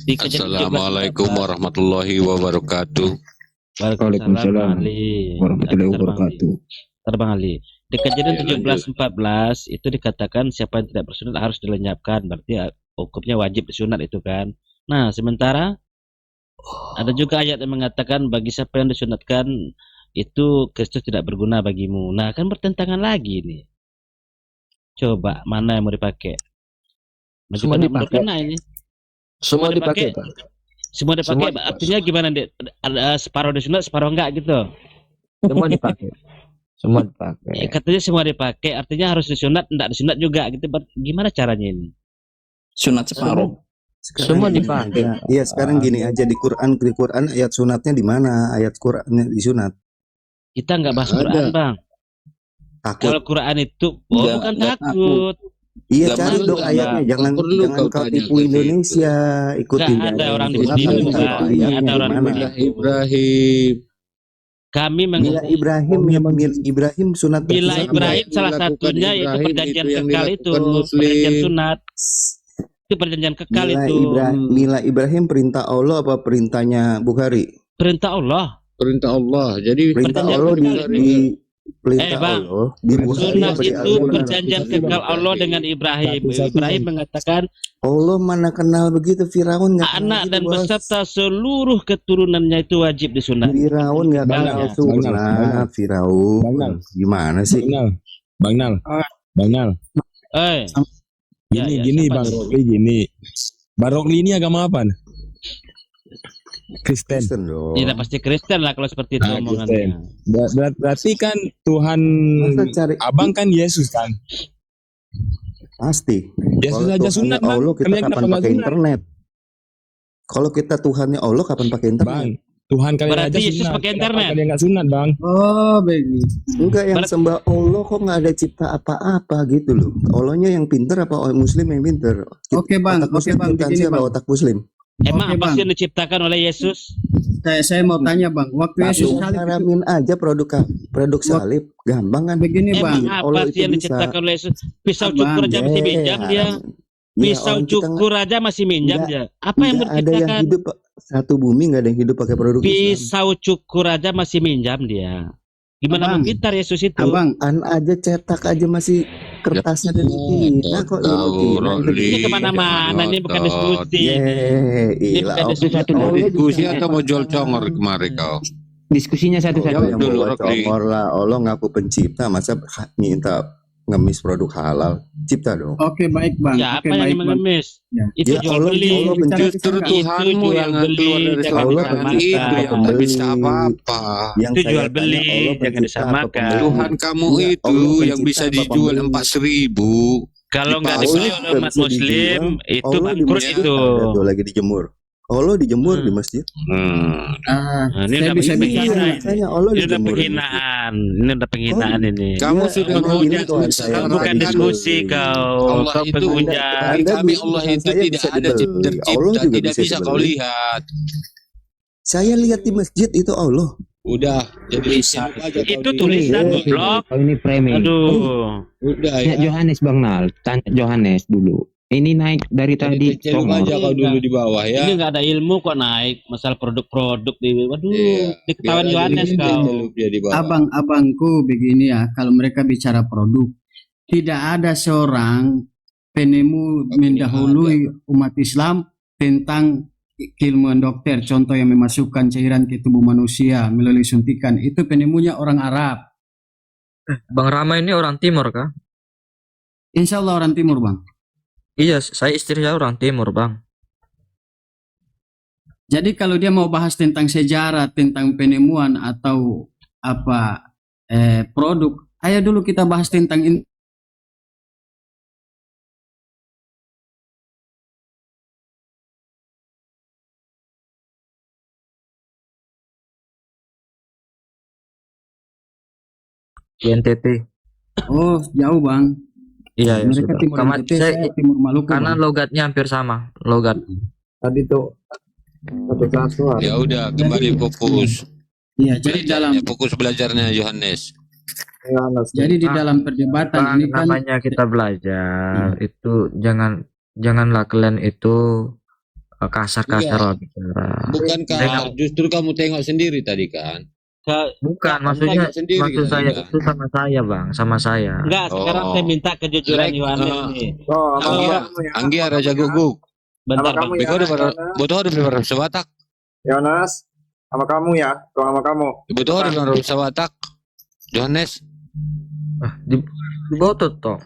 Di Kejadian 17:14. Assalamualaikum warahmatullahi wabarakatuh. Waalaikumsalam Ali. warahmatullahi Bentar, Bang Ali. wabarakatuh. Bentar, Bang Ali. Di Kejadian Ya, 17:14 itu dikatakan siapa yang tidak bersunat harus dilenyapkan, berarti hukumnya wajib disunat itu kan. Nah, sementara ada juga ayat yang mengatakan bagi siapa yang disunatkan itu Kristus tidak berguna bagimu. Nah, kan bertentangan lagi nih. Coba mana yang mau dipakai? Maju Semua kena, dipakai. mundur kena ini. Semua dipakai dipakai. Pak. Semua dipakai, Semua artinya gimana, Dek? Ada separuh disunat, separuh enggak gitu. Semua dipakai. Semua dipakai. Katanya semua dipakai, artinya harus disunat, enggak disunat juga gitu. Gimana caranya ini? Sunat separuh. Semua dipakai. Iya, sekarang gini aja di Quran ayat sunatnya di mana? Ayat Qurannya disunat. Kita enggak bahas Quran, Bang. Takut. Kalau Quran itu bukan Enggak takut. Iya, Nggak cari perlu, dong ayatnya. Jangan perlu jangan kau kau tanya tipu ke Indonesia, ikutin Nggak ada aja orang yang tipu sunat, Indonesia. tapi tahu Nggak ayatnya ada orang di mana. tipu. Ibrahim. Kami Mila mengerti Ibrahim Ibrahim sunat Mila bersunat. Ibrahim Yang salah dilakukan satunya yaitu Ibrahim perjanjian itu yang kekal itu, dilakukan Muslim. perjanjian sunat. Itu perjanjian kekal itu. Mila Ibrahim perintah Allah apa perintahnya Bukhari? Perintah Allah. Perintah Allah. Jadi Perintah Perjanjian Allah kekal di perintah Bang, Allah di Bukhari Sunat apa di itu Al-Quran? perjanjian kekal Allah dengan Ibrahim. Ibrahim mengatakan Allah mana kenal begitu, Firaun nggak kenal anak gitu, dan Bos. beserta seluruh keturunannya itu wajib disunat. Firaun nggak kenal Bang, sunat, Firaun. Bang. Gimana sih? Bang Nal. Bang Nal. Eh, Ya, ya, Gini siapa Bang tuh? Rokli gini. Bang Rokli ini agama apa? Kristen. Kristen dong. tidak pasti Kristen lah kalau seperti itu Ah, omongannya. Berarti kan Tuhan Masa cari Abang kan Yesus kan? pasti. Yesus Kalau aja Tuhannya sunat Bang. Allah kita Kalian kapan kenapa nggak pakai sunat? internet? Kalau kita Tuhannya Allah kapan pakai internet? Bang, Tuhan kalian Berarti aja Yesus sunat. pakai Kenapa internet? kalian nggak sunat Bang? Enggak, yang Berat- sembah Allah kok nggak ada cipta apa-apa gitu loh. Allahnya yang pinter apa Muslim yang pinter? Oke bang, Otak Muslim begini substansi apa bang. otak Muslim? Emang Oke, apa Bang. sih yang diciptakan oleh Yesus? Saya mau tanya bang, waktu Yesus Tapi salib itu haramin aja produk salib, gampang kan? begini Emang bang, apa Allah sih itu yang bisa. diciptakan oleh Yesus? Pisau Abang, cukur aja masih minjam dia. Pisau orang kita cukur aja masih minjam nggak- dia. Apa yang nggak ada yang diciptakan? hidup satu bumi, nggak ada yang hidup pakai produk Islam. Pisau cukur aja masih minjam dia. Gimana Abang. mau pintar Yesus itu? abang, An aja cetak aja masih kertasnya dari Cina kok tahu, Roli. Ini kemana-mana, ini bukan diskusi. Ini Ilah, bukan diskusi. mau diskusi atau mau jual congor kemari kau? diskusinya satu-satu. yang dulu, bawa Rokli. congor lah. Allah ngaku pencipta, masa minta ngemis produk halal? Cipta dong. Oke baik bang, Siapa oke yang baik bang. mengemis? Ya. Itu Ya, jual Allah- beli. Allah pencipta. Justru Itu Tuhanmu jual yang beli, keluar dari jangan Allah selatan disamakan. itu yang tak bisa apa-apa. Yang Itu saya jual tanya, beli, Allah jangan pencipta disamakan. apa pembeli? Tuhan kamu Enggak, itu Allah yang bisa pencipta apa dijual pembeli? 4.000. Kalau nggak Dipasang. dibeli oleh umat Bisa Muslim, dijual. itu Allah di bangkrut masjid itu. ada tuh lagi dijemur. Allah dijemur di masjid. Nah, ini Saya udah bisa penghinaan. bicara. Makanya Allah Ini udah dijemur. di masjid. penghinaan. Ini udah penghinaan ini. Kamu Iya, sudah emang mau ini jadi Tuhan saya. Kau bukan Anda diskusi dibeli. kau. Allah Kau itu penghujat. bagi kami bilang Allah Tuhan itu saya tidak bisa ada dibeli. Allah tercipta, juga tidak bisa bisa kau dibeli. lihat. Saya lihat di masjid itu Allah. Udah, jadi Tulisan. aja kau Itu di- tulisan goblok. Oh, ini framing. Aduh. Udah Tanya ya. Johannes Bang Nal, tanya Johannes dulu. Ini naik dari tadi Celuk congor. aja kau dulu di bawah ya. Ini nggak ada ilmu kok naik masalah produk-produk di. Waduh, Iya, diketahuan biar aja Yohanes dia kau. celup dia di bawah. Abang-abangku begini ya, kalau mereka bicara produk, tidak ada seorang penemu mendahului umat Islam tentang keilmuan dokter. Contoh yang memasukkan cairan ke tubuh manusia melalui suntikan, itu penemunya orang Arab. Bang Rama ini orang Timur kah? Insya Allah orang Timur, Bang. Iya, saya istri saya orang Timur, Bang. Jadi kalau dia mau bahas tentang sejarah, tentang penemuan atau apa produk, ayo dulu kita bahas tentang ini. Di NTT. Oh, jauh, Bang. Iya, ya Mereka sudah. Timur NTT, saya Timur Maluku. Karena Bang. logatnya hampir sama, logat. Tadi tuh satu-satu. Ya udah, kembali fokus. Iya, jadi dalam Fokus belajarnya Yohanes. jadi di dalam perdebatan Bang, ini kan namanya kita belajar itu janganlah kalian itu kasar-kasar lah bicara. Bukan kak, justru kamu tengok sendiri tadi kan. Bukan, maksudnya sendiri maksud kan, saya kan? itu sama saya, Bang, sama saya. Enggak, sekarang Oh. saya minta kejujuran Like, Yohanes nih. Anggia Raja Guguk. Bentar, Sama kamu Bang. Beko udah butuh ada sebatak. Yohanes, sama kamu ya, sama kamu. Butuh ada sebatak. Yohanes, Di botot toh.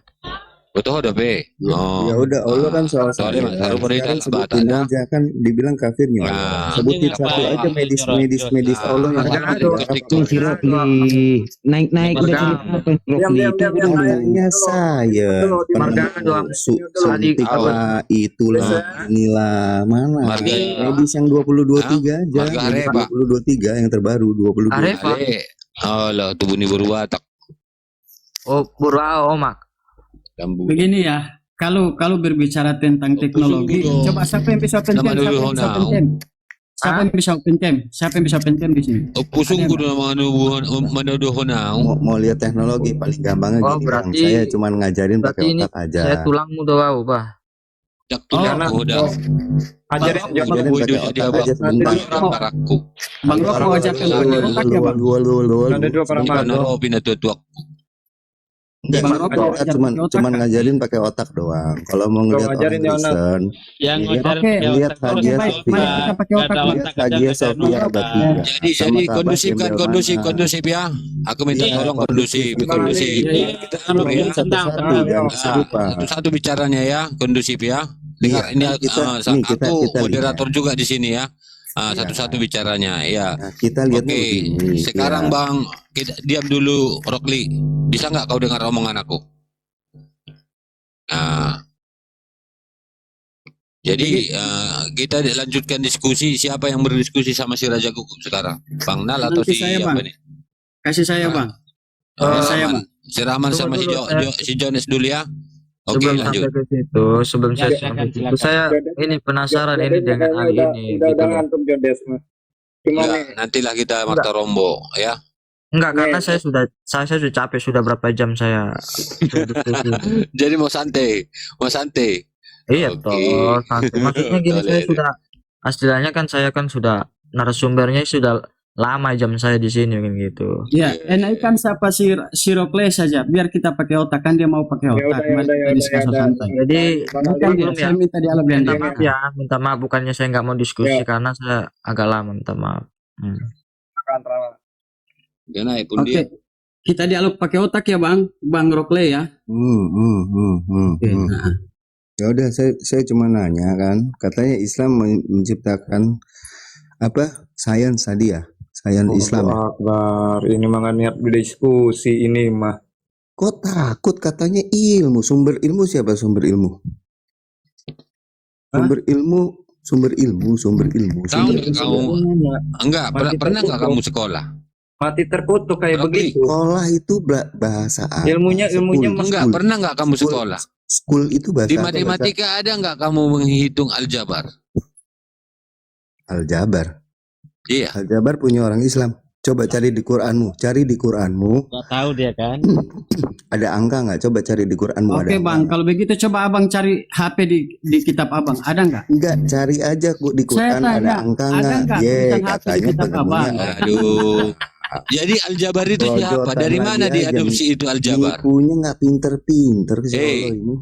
butuh ada be. Oh. Ya udah, Allah kan soal Soalnya saya. taruh pada Sekarang dalam sebutin batanya. aja kan dibilang kafirnya. Nah, Sebutin ini satu apa? aja medis Allah yang Nah, ada. ikut-ikut. si Rokli naik udah Marga. cerita apa Rokli itu Itu hanya saya. Marga doa. Suntik lah, itulah, inilah. Mana? Marga. Medis yang 2023 aja. Marga Medis Areba. 2023 yang terbaru 2022. Areba. Ale. Oh lah, tubuh ini berwatak. Oh, Purwa Omak. Lambu. begini ya. Kalau berbicara tentang teknologi, dulu. coba siapa yang bisa open Nama cam? dulu, Siapa yang bisa now. open cam? Siapa yang bisa open cam? Siapa yang bisa open cam di sini? Pusung kudu menuduh honau. Mau lihat teknologi paling gampangnya Oh, gini, Bang. berarti- Saya cuma ngajarin Berarti pakai ini otak aja. saya tulangmu doang, Bah. Jak tulang udah. Ajarin Ngajarin pakai dia otak bang. aja sebentar. Parakku. Bang Rok mau ajarkan pakai otak ya, Bang? Ada dua para Bukan naro pindah tuak. Bang Rok mau ajar Cuman pakai otak. cuman ngajarin pakai otak doang. Kalau mau ngeliat ngajarin orang ya, Anak. Kristen, Yang Iya, ngajarin oke. pakai Lihat otak terus, Hagia Pak. Sophia. Mari kita pakai Nggak otak, ada Bang. otak Hagia aja, Sophia nggak ada abad otak. 3. Jadi kondusifkan kondusif ya. Aku minta Iya. tolong kondusif. Iya, Kita kalau ya. tentang Satu jangan serupa. Satu-satu bicaranya ya, kondusif ya. Dengar ini Iya, kita- aku kita moderator lihat. juga di sini ya. Satu-satu bicaranya ya. Nah, kita lihat Oke, begini. sekarang ya. Bang, kita diam dulu, Rokli. Bisa nggak kau dengar omongan aku? Nah, jadi kita lanjutkan diskusi. Siapa yang berdiskusi sama si Raja Guguk sekarang? Bang Nal atau Nanti si saya, apa Bang. nih? Kasih saya, Ah. Bang. Oh, saya, Rahman. Si Rahman Tunggu sama si dulu, si Jones dulu ya. Oke, Sebelum lanjut. sampai ke situ, sebelum saya Silakan, sampai ke situ, silakan. saya ini penasaran ini dengan hal ini gitu loh. ngantuk Jodes mah. Gimana? Ya, nantilah kita Marta Rombo ya. Enggak, karena saya sudah capek, sudah berapa jam saya berdiskusi. Jadi mau santai, mau santai. Iya Oke. toh, santai. Maksudnya gini, saya Boleh. sudah istilahnya kan saya kan sudah narasumbernya sudah lama jam saya di sini kan gitu. Ya, enakkan siapa si Rokle saja, biar kita pakai otak, kan dia mau pakai otak. Mari kita diskusi santai. Jadi Bukan dia, belum ya. saya minta dialog dengan Minta dia. maaf ya, minta maaf bukannya saya nggak mau diskusi karena saya agak lama, minta maaf. Dia naik pun Oke, dia. kita dialog pakai otak ya, Bang Rokle ya. Oke, nah. Ya udah, saya cuma nanya kan, katanya Islam menciptakan apa? Sains tadi ya, sains Islam. Ya? Akbar, ini mah nggak niat diskusi ini mah. Kok takut katanya ilmu, sumber ilmu siapa sumber ilmu? Sumber ilmu. Tahu nggak kamu? Enggak, pernah nggak kamu sekolah? Mati terkutuk kayak Rokli. begitu. Sekolah itu bahasa apa? Ilmunya Enggak, pernah nggak kamu School. sekolah? School itu bahasa Di apa? matematika ada nggak kamu menghitung aljabar? Aljabar. Iya. Aljabar punya orang Islam. Coba cari di Quranmu, Nggak tahu dia kan. ada angka nggak? Coba cari di Quranmu ada Oke angka bang, nggak? kalau begitu coba abang cari HP di kitab abang, ada nggak? Enggak, cari aja di Saya Quran ada tanya, angka ada nggak? nggak Ye, tulisan HP di katanya kitab penemunya abang? Aduh. Jadi Al-Jabar itu siapa? Pelojotan Dari lagi mana aja, diadopsi itu Al-Jabar? nipunya nggak pinter-pinter si Eh, Allah ini.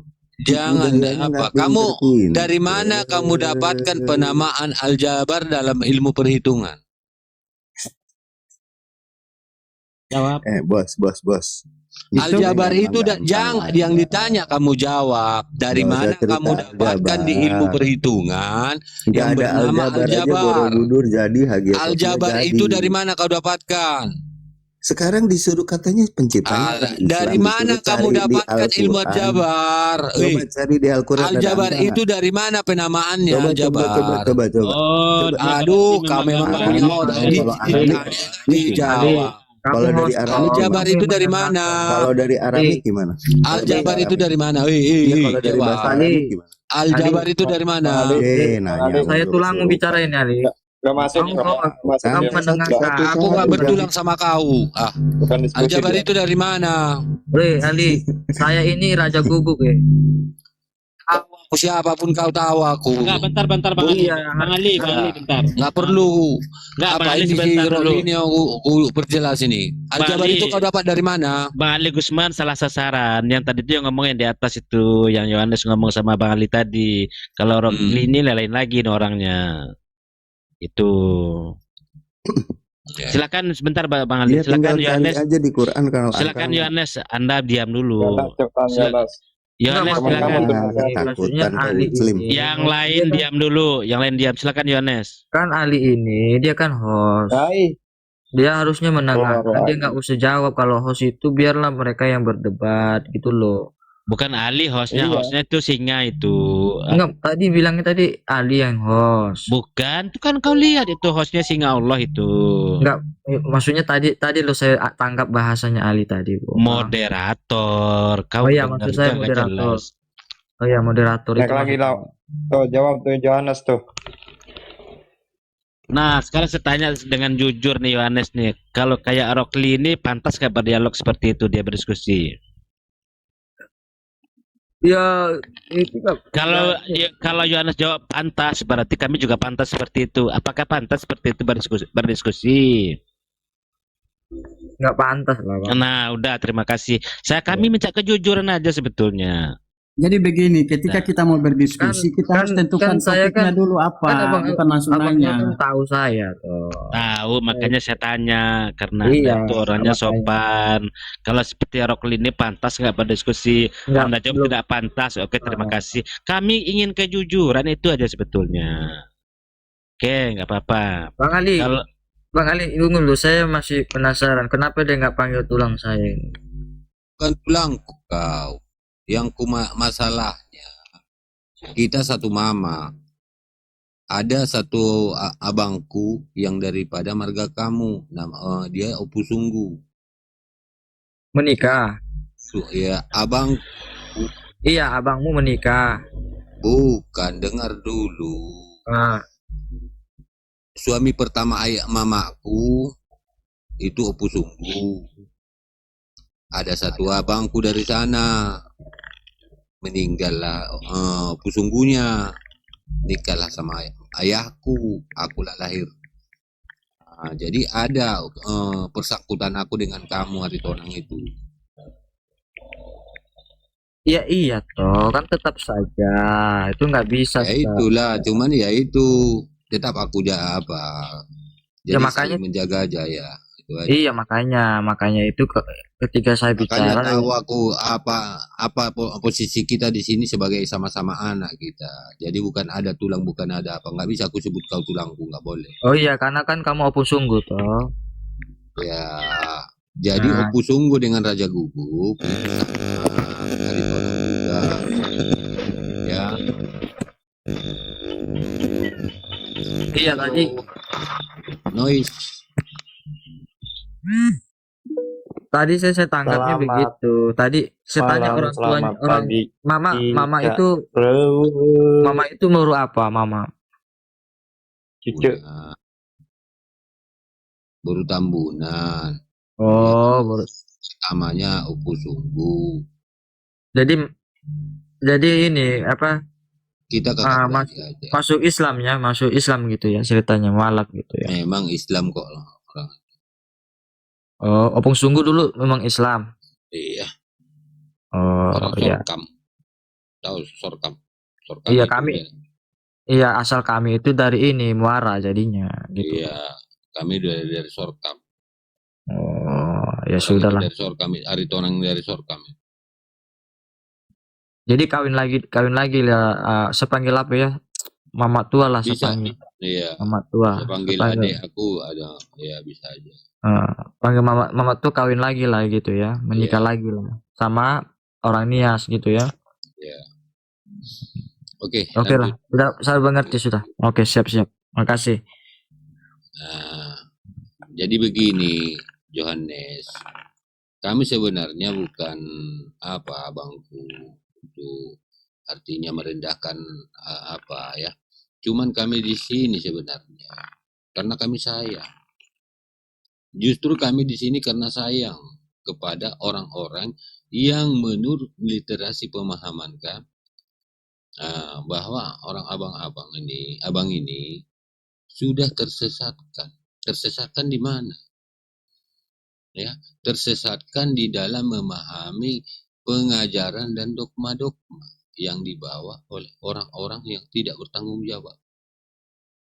Jangan Budayanya apa? nggak Kamu pinter-pinter. dari mana kamu dapatkan penamaan Al-Jabar dalam ilmu perhitungan? Jawab. Bos. Al-Jabar memang itu gampang jangan aja. yang ditanya kamu jawab. Dari Nggak usah mana cerita kamu dapatkan di ilmu Aljabar. perhitungan Nggak yang ada bernama Aljabar aja Al-Jabar? Borobudur jadi, Hagia Sophia Al-Jabar jadi. itu dari mana kau dapatkan? Sekarang disuruh katanya penciptanya orang Islam, Dari mana disuruh kamu cari di dapatkan ilmu Al-Quran. Al-Jabar? Coba cari di Al-Quran ada Al-Jabar angka itu nggak? dari mana penamaannya Coba. Al-Jabar? Oh, Coba. dia Aduh, berarti kau memang apa? punya Aranik, otak. kalau Aranik, Dijawab. kalau dari Aranik Al-Jabar gimana? itu dari mana? Kalau dari Aranik gimana? Al-Jabar itu dari mana? Iya, kalau dari bahasa Jawab. Aranik gimana? Al-Jabar itu dari mana? Nanya Saya mulu tulang mau kesurupan. bicara ini Ali. Gak masuk, Kamu mendengarkan. Aku gak bertulang sama kau. bukan diskusi. Al-Jabar itu dari mana? Weh Ali, saya ini Raja Guguk ya. Aku siapapun kau tahu aku. Enggak, bentar Bang Ali. Iya. Bang Ali, bentar. Nggak perlu. Enggak, Bang Apa Ali ini sebentar dulu. ini aku perjelas ini. Al-Jabar Ali. itu kau dapat dari mana? Bang Ali Gusman salah sasaran. Yang tadi itu yang ngomong yang di atas itu, yang Yohanes ngomong sama Bang Ali tadi. Kalau Rockli ini lain lagi nih orangnya. Itu. Ya. Silakan sebentar Bang Ali. Dia tinggal Silakan cari Yohanes. aja di Quran kalau Silakan angka. Yohanes, Anda diam dulu. Ganas. Yohanes Enggak, silakan. maksudnya Takutan kau Ali Muslim. ini. Yang lain diam dulu. Yang lain diam. Silakan Yohanes. Kan Ali ini dia kan host. Dia harusnya mendengarkan. Dia nggak usah jawab. Kalau host itu biarlah mereka yang berdebat gitu loh. Bukan Ali hostnya, Iya. hostnya itu singa itu. Enggak, tadi bilangnya tadi Ali yang host. Bukan, itu kan kau lihat itu hostnya singa Allah itu. Enggak, maksudnya tadi lo saya tangkap bahasanya Ali tadi, Bu. Moderator. Kau Oh iya, benar maksud saya itu nggak moderator. jelas. Oh ya, moderator Naik itu. lagi maksudnya. lah. Tuh jawab tuh Johannes tuh. Nah, sekarang saya tanya dengan jujur nih Yohanes nih. Kalau kayak Rockli ini pantas gak berdialog seperti itu dia berdiskusi? Ya, itu Kalau Yohanes jawab pantas, berarti kami juga pantas seperti itu. Apakah pantas seperti itu berdiskusi? nggak pantas lah, Bang. Nah, udah terima kasih. Kami minta kejujuran aja sebetulnya. Jadi begini, ketika kita mau berdiskusi, kita harus tentukan saya topiknya kan- dulu apa, Abang, bukan langsung abangnya nanya. kan tahu saya tuh. Tahu, makanya saya tanya karena Iya, Anda tuh orangnya makanya. sopan. Kalau seperti Rockli ini pantas nggak berdiskusi? Nggak, Anda jawab belum. tidak pantas. Oke, terima kasih. Kami ingin kejujuran itu aja sebetulnya. Oke, nggak apa-apa. Bang Ali, tunggu dulu, saya masih penasaran. Kenapa dia nggak panggil tulang saya? Bukan tulangku kau. Yang masalahnya kita satu mama. Ada satu abangku yang daripada marga kamu. Dia Opu Sungguh. Menikah? Ya, abang. Iya, abangmu menikah. Bukan, dengar dulu. Suami pertama ayah mamaku itu Opu Sungguh. Ada satu abangku dari sana meninggallah Opu Sungguhnya, nikahlah sama ayahku, akulah lahir. Jadi ada persangkutan aku dengan kamu hari tonang itu. Iya iya toh, kan tetap saja itu nggak bisa. Ya itulah, cuman ya itu tetap aku jadi makanya saling menjaga aja ya. Itu aja. Iya makanya itu ketika saya Makanya bicara tahu aku apa posisi kita di sini sebagai sama-sama anak kita. Jadi bukan ada tulang, bukan ada apa. Nggak bisa aku sebut kau tulangku, nggak boleh. Oh iya, karena kan kamu Opu Sungguh toh. Ya, jadi Opu Sungguh dengan Raja Guguk dari Tonang juga. Ya. Iya tadi. Noise. Tadi saya tangkapnya Selamat begitu. Tadi saya tanya malam, orang tuanya, selamat orang pagi. mama Iya, itu meru apa mama? Cucu. Punya Baru Tambunan. Oh, baru. Namanya Upu Sungguh. Jadi ini apa? Kita kakak beradik aja. Masuk Islam ya, masuk Islam gitu ya ceritanya, mualaf gitu ya. Memang Islam kok orang. Oh, Opung Sungguh dulu memang Islam. Iya. Oh, Orang iya. Sorkam. Tahu Sorkam? Sorkam Iya, itu kami. ya. Iya, asal kami itu dari ini Muara jadinya gitu. Iya, kami dari Sorkam. Oh, ya Orang sudahlah. dari Sorkam, Aritonang dari Sorkam. Jadi kawin lagi lah, sepanggil apa ya? Mama tua lah Bisa. sepanggil. Iya. Mama tua. Saya panggil adik aku ada, ya bisa aja. Panggil mama tua kawin lagi lah gitu ya, menikah lagi lah sama orang Nias gitu ya. Iya. Oke lah, sudah saya mengerti sudah. Oke, siap. Makasih. Nah, jadi begini, Johannes. Kami sebenarnya bukan apa abangku itu artinya merendahkan apa ya. Cuman kami di sini sebenarnya karena kami sayang. Justru kami di sini karena sayang kepada orang-orang yang menurut literasi pemahaman kan bahwa orang abang ini sudah tersesatkan. Tersesatkan di mana? Ya, tersesatkan di dalam memahami pengajaran dan dogma-dogma yang dibawa oleh orang-orang yang tidak bertanggung jawab.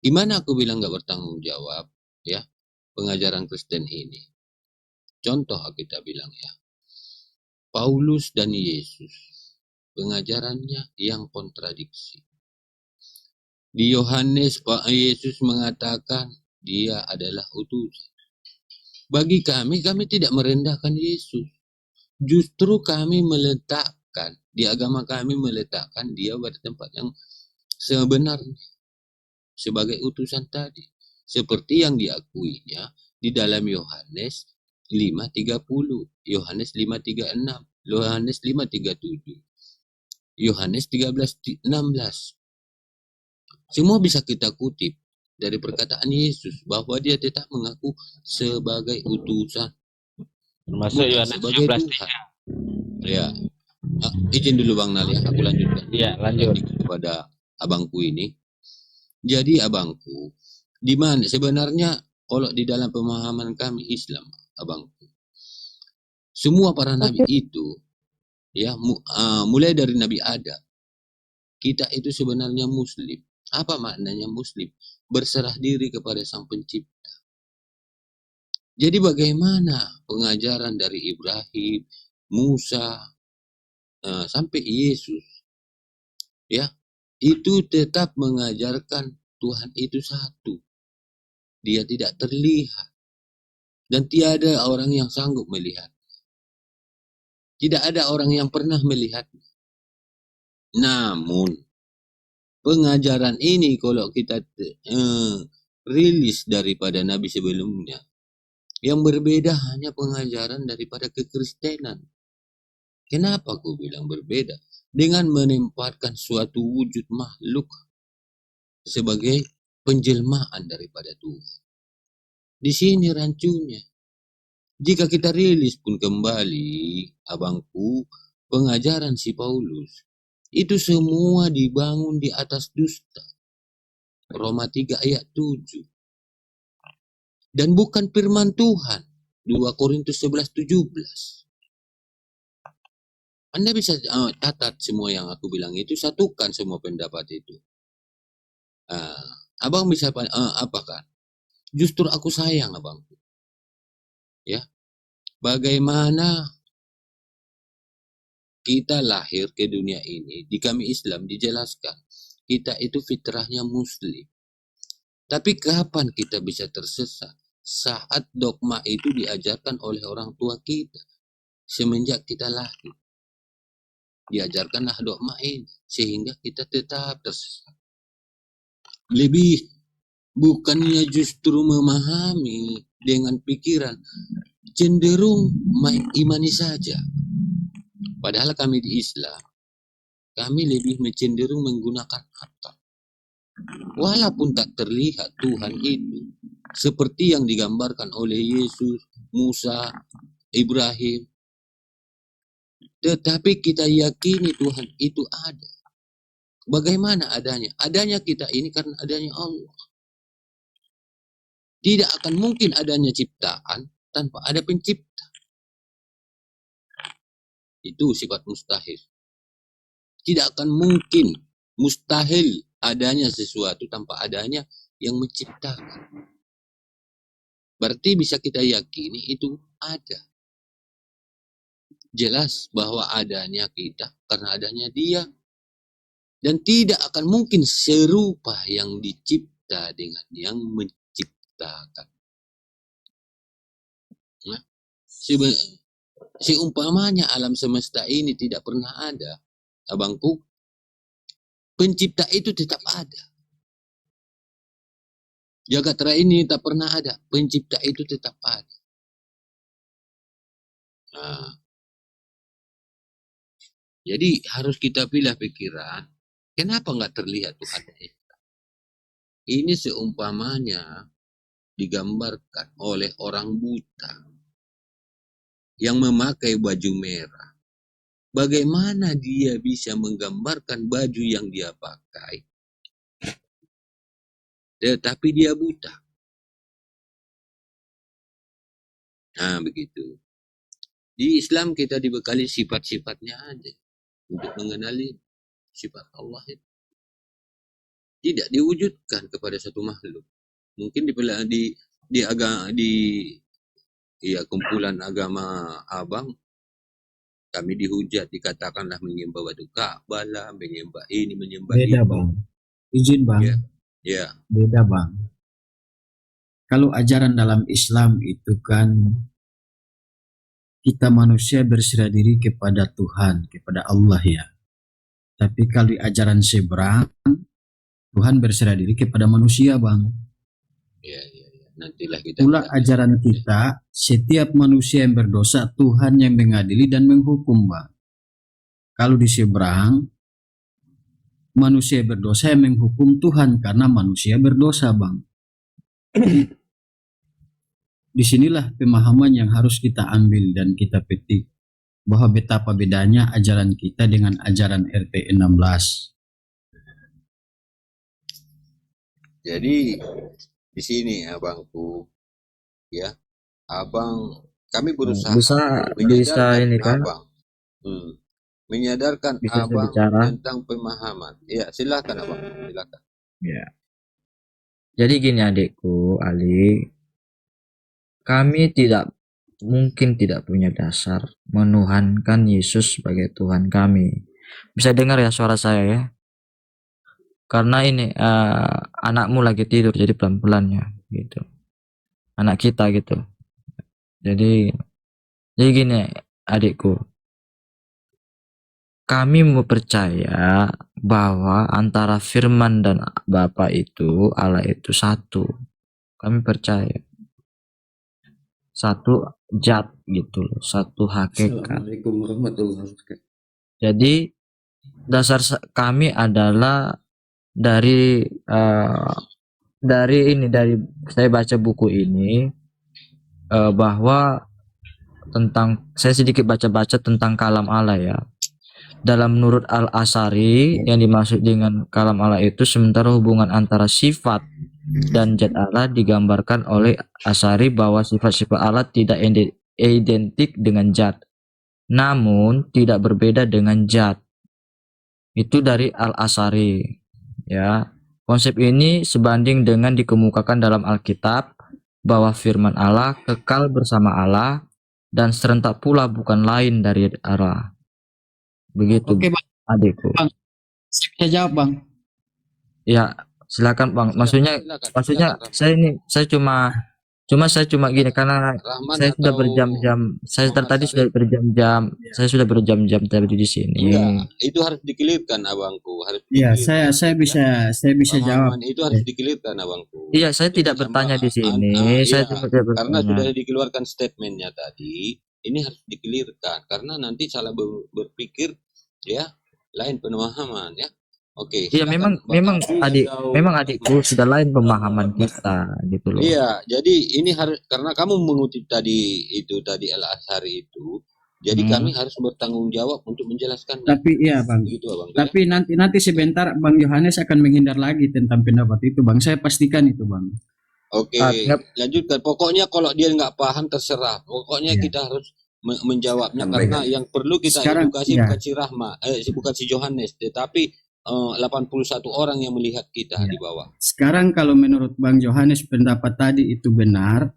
Gimana aku bilang nggak bertanggung jawab? Ya, pengajaran Kristen ini. Contoh kita bilang ya, Paulus dan Yesus, pengajarannya yang kontradiksi. Di Yohanes, Pak Yesus mengatakan dia adalah utusan. Bagi kami tidak merendahkan Yesus. Justru kami meletakkan, di agama kami meletakkan dia pada tempat yang sebenarnya. Sebagai utusan tadi. Seperti yang diakuinya di dalam Yohanes 5:30, Yohanes 5:36, Yohanes 5:37, Yohanes 13:16. Semua bisa kita kutip dari perkataan Yesus bahwa dia tetap mengaku sebagai utusan, termasuk Yohanes sebagai 13. Tuhan. Ya, izin dulu Bang Nal ya, aku lanjutkan. Iya, lanjut kepada abangku ini. Jadi abangku, di mana sebenarnya kalau di dalam pemahaman kami Islam, abangku, semua para nabi itu, ya, mulai dari Nabi Adam, kita itu sebenarnya Muslim. Apa maknanya Muslim? Berserah diri kepada Sang Pencipta. Jadi bagaimana pengajaran dari Ibrahim, Musa, sampai Yesus, ya, itu tetap mengajarkan Tuhan itu satu. Dia tidak terlihat. Dan tiada orang yang sanggup melihat. Tidak ada orang yang pernah melihat. Namun, pengajaran ini kalau kita rilis daripada Nabi sebelumnya, yang berbeda hanya pengajaran daripada kekristenan. Kenapa aku bilang berbeda? Dengan menempatkan suatu wujud makhluk sebagai penjelmaan daripada Tuhan. Di sini rancunya. Jika kita rilis pun kembali, abangku, pengajaran si Paulus, itu semua dibangun di atas dusta. Roma 3 ayat 7. Dan bukan firman Tuhan. 2 Korintus 11:17. Anda bisa catat semua yang aku bilang itu, satukan semua pendapat itu. Abang bisa apa kan? Justru aku sayang abangku. Ya. Bagaimana kita lahir ke dunia ini, di kami Islam dijelaskan, kita itu fitrahnya Muslim. Tapi kapan kita bisa tersesat? Saat dogma itu diajarkan oleh orang tua kita. Semenjak kita lahir. Diajarkanlah dogma ini. Sehingga kita tetap tersesat. Lebih bukannya justru memahami dengan pikiran. Cenderung imani saja. Padahal kami di Islam, kami lebih cenderung menggunakan akal. Walaupun tak terlihat Tuhan itu, seperti yang digambarkan oleh Yesus, Musa, Ibrahim. Tetapi kita yakini Tuhan itu ada. Bagaimana adanya? Adanya kita ini karena adanya Allah. Tidak akan mungkin adanya ciptaan tanpa ada pencipta. Itu sifat mustahil. Tidak akan mungkin, mustahil adanya sesuatu tanpa adanya yang menciptakan. Berarti bisa kita yakini itu ada. Jelas bahwa adanya kita karena adanya Dia. Dan tidak akan mungkin serupa yang dicipta dengan yang menciptakan. Nah, seumpamanya alam semesta ini tidak pernah ada, abangku, pencipta itu tetap ada. Jagat raya ini tak pernah ada, pencipta itu tetap ada. Nah, jadi harus kita pilih pikiran, kenapa nggak terlihat Tuhan Esa? Ini seumpamanya digambarkan oleh orang buta yang memakai baju merah. Bagaimana dia bisa menggambarkan baju yang dia pakai, tetapi dia buta? Nah, begitu. Di Islam kita dibekali sifat-sifatnya aja untuk mengenali sifat Allah itu. Tidak diwujudkan kepada satu makhluk. Mungkin di kumpulan agama abang, kami dihujat, dikatakanlah menyembah batu Ka'bah lah, menyembah ini, menyembah Beda itu. bang, izin bang, Ya. beda bang. Kalau ajaran dalam Islam itu kan kita manusia berserah diri kepada Tuhan, kepada Allah ya. Tapi kalau di ajaran seberang, Tuhan berserah diri kepada manusia bang. Ya. Nantilah kita. Pula ajaran kita, setiap manusia yang berdosa, Tuhan yang mengadili dan menghukum bang. Kalau di seberang, manusia berdosa yang menghukum Tuhan karena manusia berdosa bang. Disinilah pemahaman yang harus kita ambil dan kita petik, bahwa betapa bedanya ajaran kita dengan ajaran RT 16. Jadi di sini abangku, ya, abang, kami berusaha bisa ini kan, abang, menyadarkan bisa abang bicara. tentang pemahaman. Ya, silakan abang, silakan. Ya. Jadi gini adikku Ali, kami tidak mungkin tidak punya dasar menuhankan Yesus sebagai Tuhan kami. Bisa dengar ya suara saya ya? Karena ini anakmu lagi tidur, jadi pelan-pelan ya gitu. Anak kita gitu. Jadi gini adikku, kami mau percaya bahwa antara Firman dan Bapa itu, Allah itu satu. Kami percaya satu zat gitu loh, satu hakikat. Assalamualaikum warahmatullahi wabarakatuh. Jadi dasar kami adalah dari saya baca buku ini, bahwa tentang, saya sedikit baca-baca tentang kalam Allah ya. Dalam menurut Al-Asari, yang dimaksud dengan kalam Allah itu sementara hubungan antara sifat dan zat Allah digambarkan oleh Asari bahwa sifat-sifat Allah tidak identik dengan zat, namun tidak berbeda dengan zat. Itu dari Al-Asari ya. Konsep ini sebanding dengan dikemukakan dalam Alkitab bahwa firman Allah kekal bersama Allah dan serentak pula bukan lain dari Allah. Begitu. Oke bang, adikku. Bang, saya bisa jawab bang. Ya, silakan bang. Maksudnya Silakan. saya cuma gini karena Rahman saya sudah atau berjam-jam. Saya Muhammad tadi Syarif? sudah berjam-jam. Saya sudah berjam-jam tadi di sini. Enggak, itu harus dikelirkan abangku, harus Ya, dikelirkan. saya bisa jawab. Pemahaman itu harus dikelirkan abangku. Iya, saya Itu tidak sama bertanya di sini. Saya iya, tidak karena bertanya. sudah dikeluarkan statementnya tadi, ini harus dikelirkan karena nanti salah berpikir ya, lain pemahaman ya. Oke, Iya, silakan, memang Bang. memang adikku sudah lain pemahaman kita gitu loh. Iya, jadi ini harus karena kamu mengutip tadi Al-Azhari itu, jadi kami harus bertanggung jawab untuk menjelaskan. Tapi iya Bang. Begitu Abang. Tapi nanti sebentar Bang Yohanes akan menghindar lagi tentang pendapat itu Bang. Saya pastikan itu Bang. Oke, lanjutkan. Pokoknya kalau dia nggak paham terserah. Pokoknya kita harus menjawabnya karena yang perlu kita edukasi bukan si Rahma, bukan si Yohanes, tetapi 81 orang yang melihat kita di bawah. Sekarang kalau menurut Bang Yohanes pendapat tadi itu benar,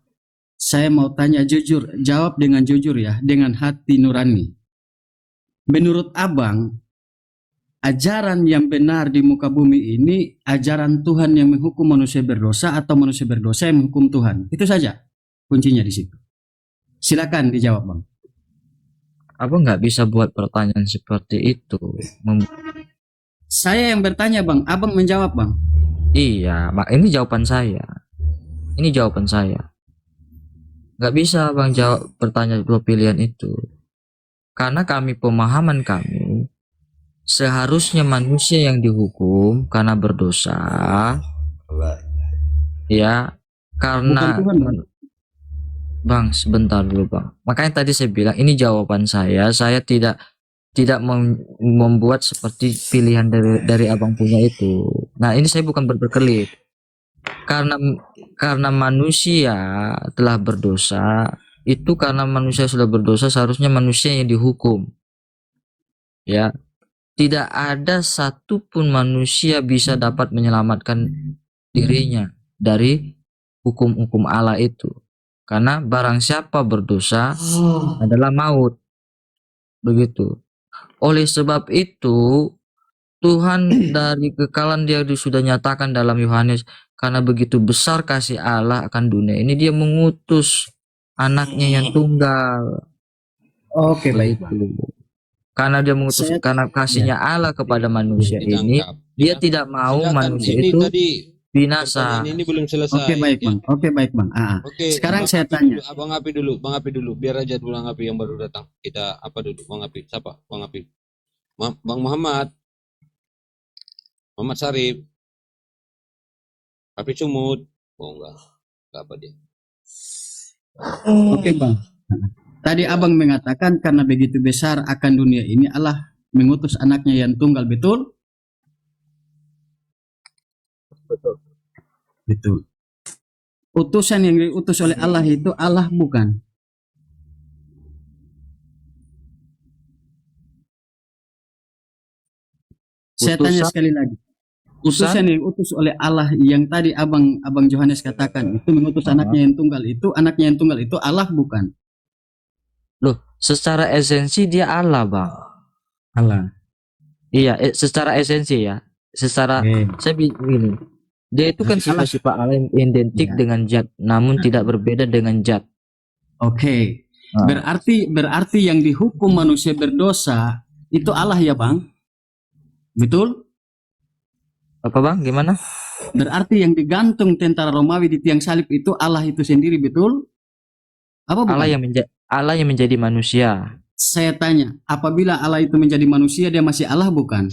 saya mau tanya jujur, jawab dengan jujur ya, dengan hati nurani. Menurut Abang, ajaran yang benar di muka bumi ini ajaran Tuhan yang menghukum manusia berdosa atau manusia berdosa yang menghukum Tuhan? Itu saja kuncinya di situ. Silakan dijawab Bang. Abang nggak bisa buat pertanyaan seperti itu. Saya yang bertanya Bang, Abang menjawab Bang. Iya, ini jawaban saya. Ini jawaban saya. Nggak bisa Bang jawab pertanyaan dua pilihan itu. Karena pemahaman kami, seharusnya manusia yang dihukum karena berdosa. Ya, karena Bukan Tuhan, Bang, sebentar dulu Bang. Makanya tadi saya bilang ini jawaban saya. Saya tidak membuat seperti pilihan dari abang punya itu. Nah, ini saya bukan berkelit. Karena manusia telah berdosa, itu karena manusia sudah berdosa seharusnya manusia yang dihukum. Ya. Tidak ada satupun manusia bisa dapat menyelamatkan dirinya dari hukum-hukum Allah itu. Karena barang siapa berdosa adalah maut. Begitu. Oleh sebab itu, Tuhan dari kekalan dia sudah nyatakan dalam Yohanes, karena begitu besar kasih Allah akan dunia ini, dia mengutus anaknya yang tunggal. Oke, baik. Karena dia mengutus, karena kasihnya Allah kepada manusia ini, dia tidak mau manusia itu binasa. Ini belum selesai. Oke, baik Bang. Oke, baik Bang. Oke, sekarang Bang saya Api tanya. dulu, Bang Api dulu, biar aja dulu Bang Api yang baru datang. Kita apa dulu, Bang Api? Siapa? Bang Api. Bang Muhammad Sarif. Api Sumut. Oh enggak apa dia. Oke Bang. Tadi Abang mengatakan karena begitu besar akan dunia ini Allah mengutus anaknya yang tunggal, betul? Betul. Utusan yang diutus oleh Allah itu Allah bukan? Saya tanya sekali lagi. Utusan yang diutus oleh Allah yang tadi Abang Yohanes katakan itu mengutus anaknya yang tunggal itu Allah bukan? Loh, secara esensi dia Allah, Bang. Allah. Iya, secara esensi ya. Secara saya begini. Dia itu kan sifat-sifat Allah yang identik dengan zat, namun tidak berbeda dengan zat. Oke. Berarti yang dihukum manusia berdosa itu Allah ya, Bang? Betul? Apa Bang? Gimana? Berarti yang digantung tentara Romawi di tiang salib itu Allah itu sendiri, betul? Apa bukan? Allah yang menjadi manusia. Saya tanya, apabila Allah itu menjadi manusia, dia masih Allah bukan?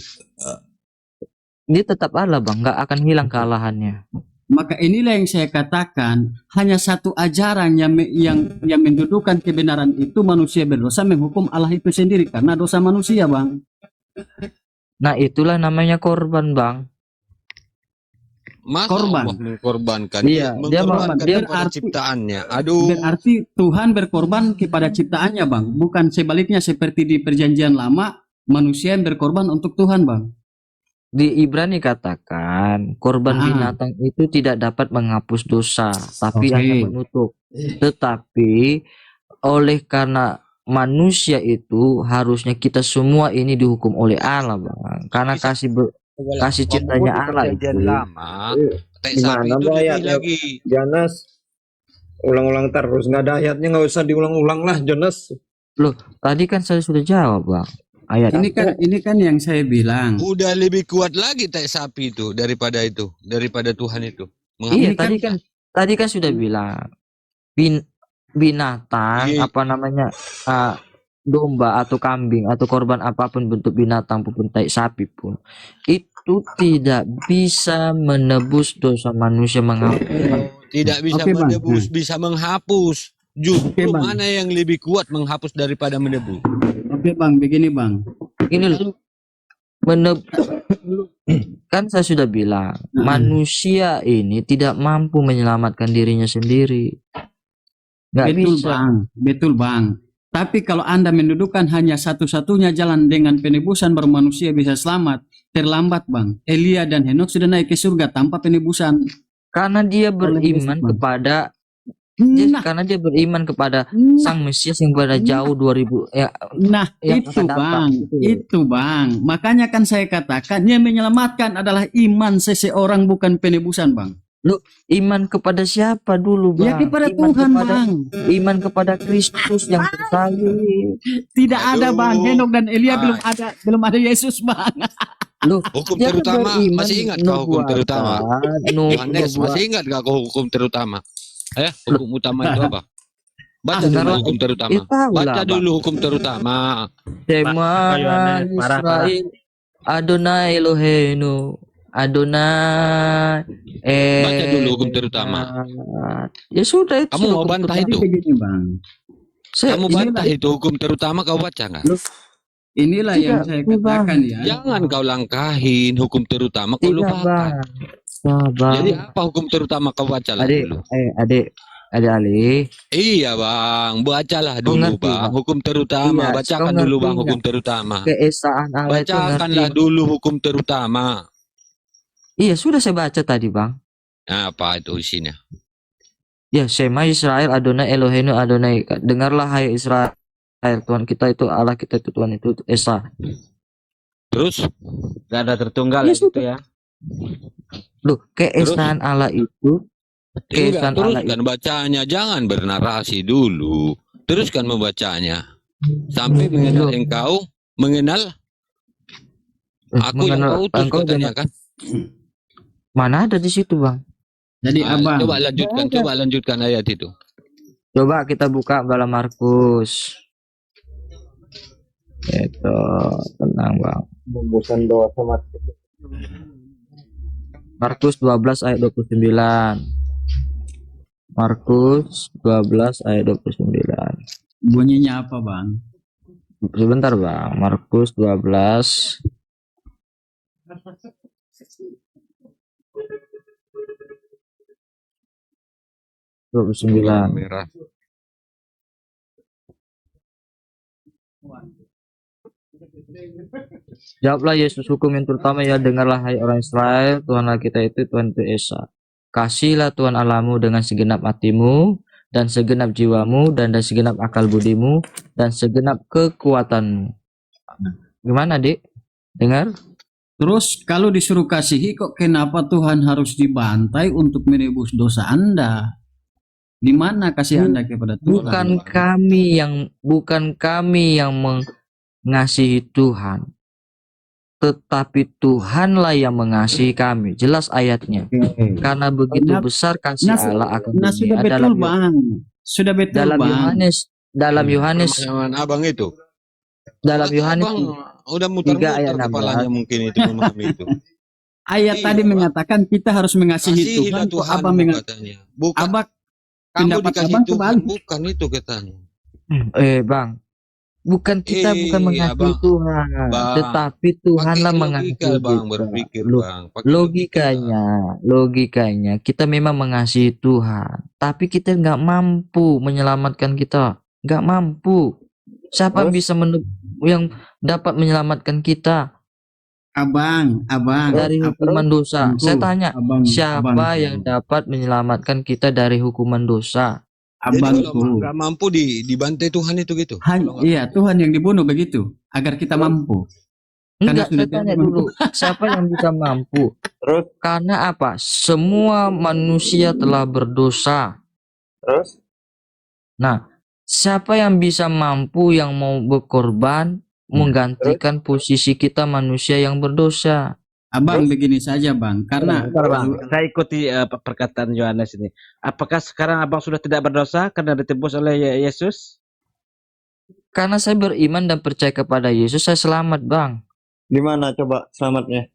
Dia tetap Allah, Bang, nggak akan hilang kealahannya. Maka inilah yang saya katakan, hanya satu ajaran yang mendudukan kebenaran itu manusia berdosa menghukum Allah itu sendiri karena dosa manusia, Bang. Nah, itulah namanya korban, Bang. Masa korban Allah mengkorbankan? Iya, dia kepada ciptaannya. Aduh. Berarti Tuhan berkorban kepada ciptaannya, Bang. Bukan sebaliknya seperti di perjanjian lama, manusia yang berkorban untuk Tuhan, Bang. Di Ibrani katakan korban binatang itu tidak dapat menghapus dosa, tapi hanya menutup. Tetapi oleh karena manusia itu harusnya kita semua ini dihukum oleh Allah, Bang. Karena kasih cintanya Allah itu. Gimana ayatnya lagi? Jonas ulang-ulang terus, nggak ada ayatnya, nggak usah diulang-ulang lah, Jonas. Loh, tadi kan saya sudah jawab, Bang. Ayat ini kan yang saya bilang. Udah lebih kuat lagi tai sapi itu daripada Tuhan itu. Iya, tadi kan sudah bilang binatang apa namanya domba atau kambing atau korban apapun bentuk binatang pun tai sapi pun itu tidak bisa menebus dosa manusia menghapus. Tidak bisa Oke, Bang. menebus, bisa menghapus. Justru Oke, Bang. mana yang lebih kuat menghapus daripada menebus? Oke Bang, begini Bang. Ini loh, kan saya sudah bilang manusia ini tidak mampu menyelamatkan dirinya sendiri. Nggak Betul bisa. Bang, betul Bang. Tapi kalau Anda mendudukan hanya satu-satunya jalan dengan penebusan baru manusia bisa selamat, terlambat Bang. Elia dan Henokh sudah naik ke surga tanpa penebusan. Karena dia beriman Bang. kepada Nah, karena dia beriman kepada Sang Mesias yang pada jauh 2000 ya. nah Yang itu akan datang, Bang, gitu loh. itu Bang. Makanya kan saya katakan yang menyelamatkan adalah iman seseorang bukan penebusan Bang. Iman kepada siapa dulu, Bang? Ya kepada Iman Tuhan kepada, Bang. Iman kepada Kristus yang tersalib. Tidak ada Bang. Aduh. Henokh dan Elia Ah. belum ada Yesus Bang. Loh, Hukum dia kan terutama, beriman masih ingat kau hukum nubuatan, terutama? Yohanes, nubuat. masih ingat gak kau hukum terutama? Hukum utama itu apa? Baca dulu Dengarlah, hukum terutama. tahu lah, Baca Bang. dulu hukum terutama. Shema Israel Adonai Eloheinu Adonai Baca dulu hukum terutama. Ya sudah itu. Kamu mau hukum bantah terutama. itu? Begini Bang. Kamu bantah itu hukum terutama, kau baca nggak? Inilah yang Tidak, saya Bang. katakan ya. Jangan kau langkahin hukum terutama, kau Tidak, lupakan. Bang. Sabar. Jadi apa hukum terutama kau bacalah Adik, dulu. adik Ali. Iya Bang, bacalah dulu ngerti, Bang. Bang? Hukum terutama, Iya, bacakan kau dulu ngerti Bang hukum nggak? terutama. Keesaan Allah itu Bacakanlah ngerti. dulu hukum terutama. Iya, sudah saya baca tadi, Bang. Apa itu isinya? Ya, Shema Israel Adonai Eloheinu Adonai. Dengarlah hai Israel, Tuhan kita itu Allah, kita itu Tuhan itu Esa. Terus? Gak ada tertunggal Ya, ya gitu ya. Loh, keesaan Allah itu Enggak, keesaan Allah teruskan bacanya, jangan bernarasi dulu. Teruskan membacanya. Sampai mengenal engkau, mengenal aku yang kau utus katanya kan? Mana ada di situ, Bang? Jadi Abang, Coba lanjutkan ayat itu. Coba kita buka dalam Markus. Itu tenang, Bang. Membosan doa sama Markus 12 ayat 29. Markus 12 ayat 29. bunyinya apa Bang? Sebentar, Bang. Markus 12 29. Merah. Jawablah Yesus hukum yang terutama ya, dengarlah hai orang Israel, Tuhanlah kita itu Tuhan itu Esa. Kasihlah Tuhan Allahmu dengan segenap hatimu dan segenap jiwamu dan segenap akal budimu dan segenap kekuatanmu. Gimana, Dik? Dengar? Terus kalau disuruh kasihi kok kenapa Tuhan harus dibantai untuk menebus dosa Anda? Di mana kasih Anda kepada Tuhan? Bukan kami yang mengasihi Tuhan, tetapi Tuhanlah yang mengasihi kami. Jelas ayatnya. Karena begitu besar kasih Allah akan Nah, dunia. sudah betul Bang. Sudah betul Dalam Bang. Yohanes Pemahaman abang itu. dalam Yohanes Abang udah 3 ayat muter-muter kepalanya 16. mungkin itu memahami itu. Ayat tadi mengatakan kita harus mengasihi Kasihilah Tuhan. Kok Tuhan Abang katanya. Bukan Abang kamu pendapat dikasih Abang Tuhan, kebalik. bukan itu katanya. Bang, bukan kita bukan mengasihi Bang. Tuhan, Bang. tetapi Tuhanlah Pakai mengasihi logika, Bang, kita. berpikir, Loh, Bang. Pakai logikanya kita memang mengasihi Tuhan, tapi kita nggak mampu menyelamatkan kita, nggak mampu. Siapa bisa yang dapat menyelamatkan kita Abang dari hukuman dosa? Tunggu, Saya tanya, siapa Abang. yang dapat menyelamatkan kita dari hukuman dosa? Jadi kalau Abangku. nggak mampu dibantai Tuhan itu gitu. Iya, Tuhan yang dibunuh begitu agar kita mampu. Enggak, sudah saya tanya tidak dulu, siapa yang bisa mampu? Terus? Karena apa? Semua manusia telah berdosa. Terus? Nah, siapa yang bisa mampu yang mau berkorban menggantikan posisi kita manusia yang berdosa? Abang begini saja Bang, karena Bentar, Bang. Saya ikuti perkataan Yohanes ini. Apakah sekarang Abang sudah tidak berdosa karena ditebus oleh Yesus? karena saya beriman dan percaya kepada Yesus, saya selamat, Bang. Di mana coba selamatnya?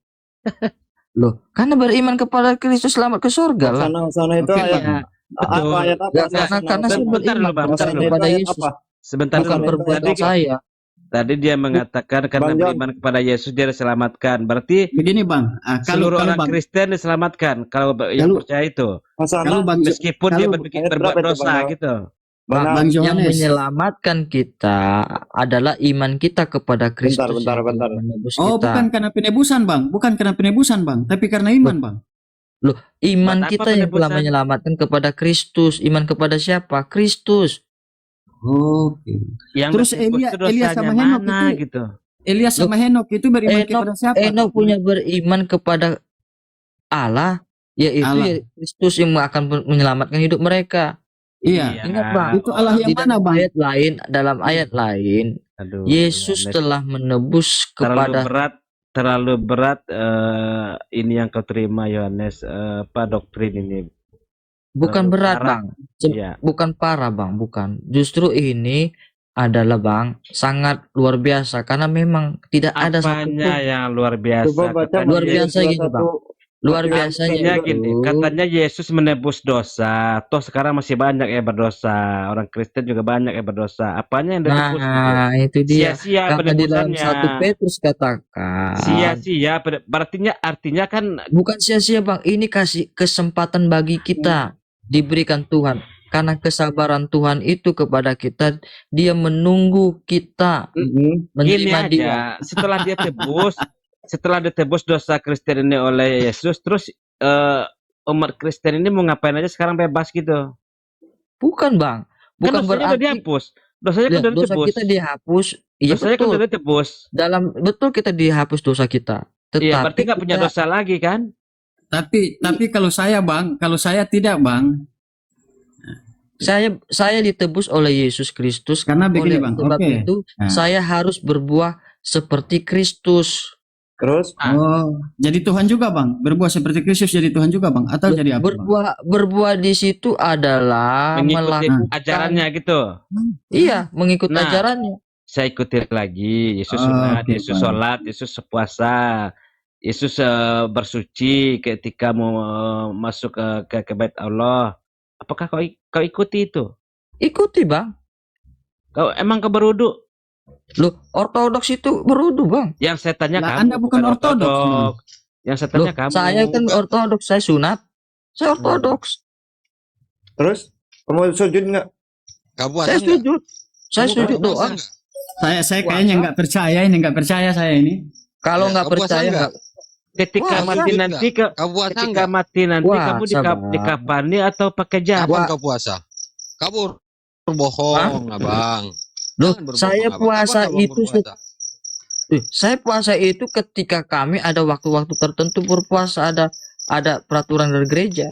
Loh, karena beriman kepada Kristus selamat ke surga lah. Sana itu Oke, ayat betul. apa ayat apa? Karena saya Bentar beriman dulu, Bang, bentar percaya dulu. kepada Yesus, Sebentar bukan dulu. perbuatan saya. Tadi dia mengatakan karena Bang John. beriman kepada Yesus dia diselamatkan. Berarti Begini Bang, seluruh orang Bang, Kristen diselamatkan kalau yang percaya itu. kalau Bang, Meskipun dia kalau- berbuat berapa itu, dosa Bang? gitu. Bang Yang Johannes, menyelamatkan kita adalah iman kita kepada Kristus. Bentar. yang telah menebus oh kita. bukan karena penebusan Bang, bukan karena penebusan Bang, tapi karena iman Bang. Iman Buat apa kita yang telah penebusan? menyelamatkan kepada Kristus. Iman kepada siapa? Kristus. Oke. Yang Terus ditebus Elias itu dosanya sama Henok mana itu- gitu. Elias sama Henok itu beriman kepada siapa? Enoch punya beriman kepada Allah, yaitu Allah. ya Kristus yang akan menyelamatkan hidup mereka. Iya. Ingat Bang, Itu Allah yang di mana dalam Bang? ayat lain, Aduh, Yesus Yohanes. telah menebus kepada terlalu berat ini yang kau terima Yohanes, apa doktrin ini. bukan terlalu berat parah. Bang, Iya. bukan parah Bang, bukan. Justru ini adalah Bang sangat luar biasa karena memang tidak ada Apanya satupun yang luar biasa? Coba baca Katanya luar Yesus- biasa gini Bang. Luar biasanya Katanya gini, itu katanya Yesus menebus dosa. Toh sekarang masih banyak yang berdosa. Orang Kristen juga banyak yang berdosa. Apanya yang ditebus? nah itu dia. Sia-sia Karena di dalam penebusannya. 1 Petrus katakan Sia-sia. Artinya kan bukan sia-sia Bang, ini kasih kesempatan bagi kita diberikan Tuhan. Karena kesabaran Tuhan itu kepada kita, Dia menunggu kita gini menerima aja. Dia. Setelah ditebus dosa Kristen ini oleh Yesus, terus umat Kristen ini mau ngapain aja sekarang bebas gitu. Bukan Bang, Kan bukan dosanya udah berarti dihapus. Dosanya kan ya, udah dosa ditebus. kita dihapus. Iya Dosanya kan betul. udah ditebus. Betul kita dihapus dosa kita. Tetapi Iya, berarti nggak punya kita- dosa lagi kan? Tapi kalau saya Bang, kalau saya tidak Bang, saya ditebus oleh Yesus Kristus. Karena begini, Bang, Sebab oke. itu Nah. saya harus berbuah seperti Kristus. Terus jadi Tuhan juga Bang, berbuat seperti Kristus jadi Tuhan juga Bang, atau jadi apa Bang? Berbuah di situ adalah Mengikuti melakukan ajarannya gitu. Iya, mengikut Nah, ajarannya. Saya ikuti lagi. Yesus Oh, sunat, oke, Yesus baik. sholat, Yesus puasa, Yesus bersuci ketika mau masuk ke bait Allah. Apakah kau ikuti itu? Ikuti, Bang. Emang kau berwudu? Loh, ortodoks itu berwudu, Bang. Yang saya tanya Lah, kamu Anda bukan ortodoks, Yang saya Loh, tanya kamu. saya kan ortodoks, saya sunat. Saya ortodoks. Terus kamu sujud nggak? Kau puasa Saya nggak? sujud. Saya Kamu sujud puasa doa. nggak? Saya kayaknya nggak percaya ini, nggak percaya saya ini. Kalau Ya, nggak kau puasa percaya nggak? nggak. Ketika Puasa. mati nanti Kau puasa ketika nggak? mati nanti Puasa, kamu Bang. dikafani atau pakai jas? Kapan kau puasa? Kamu berbohong, abang. Loh, Jangan berbohong, saya abang. puasa Kapan abang itu berpuasa? saya puasa itu ketika kami ada waktu-waktu tertentu berpuasa, ada peraturan dari gereja.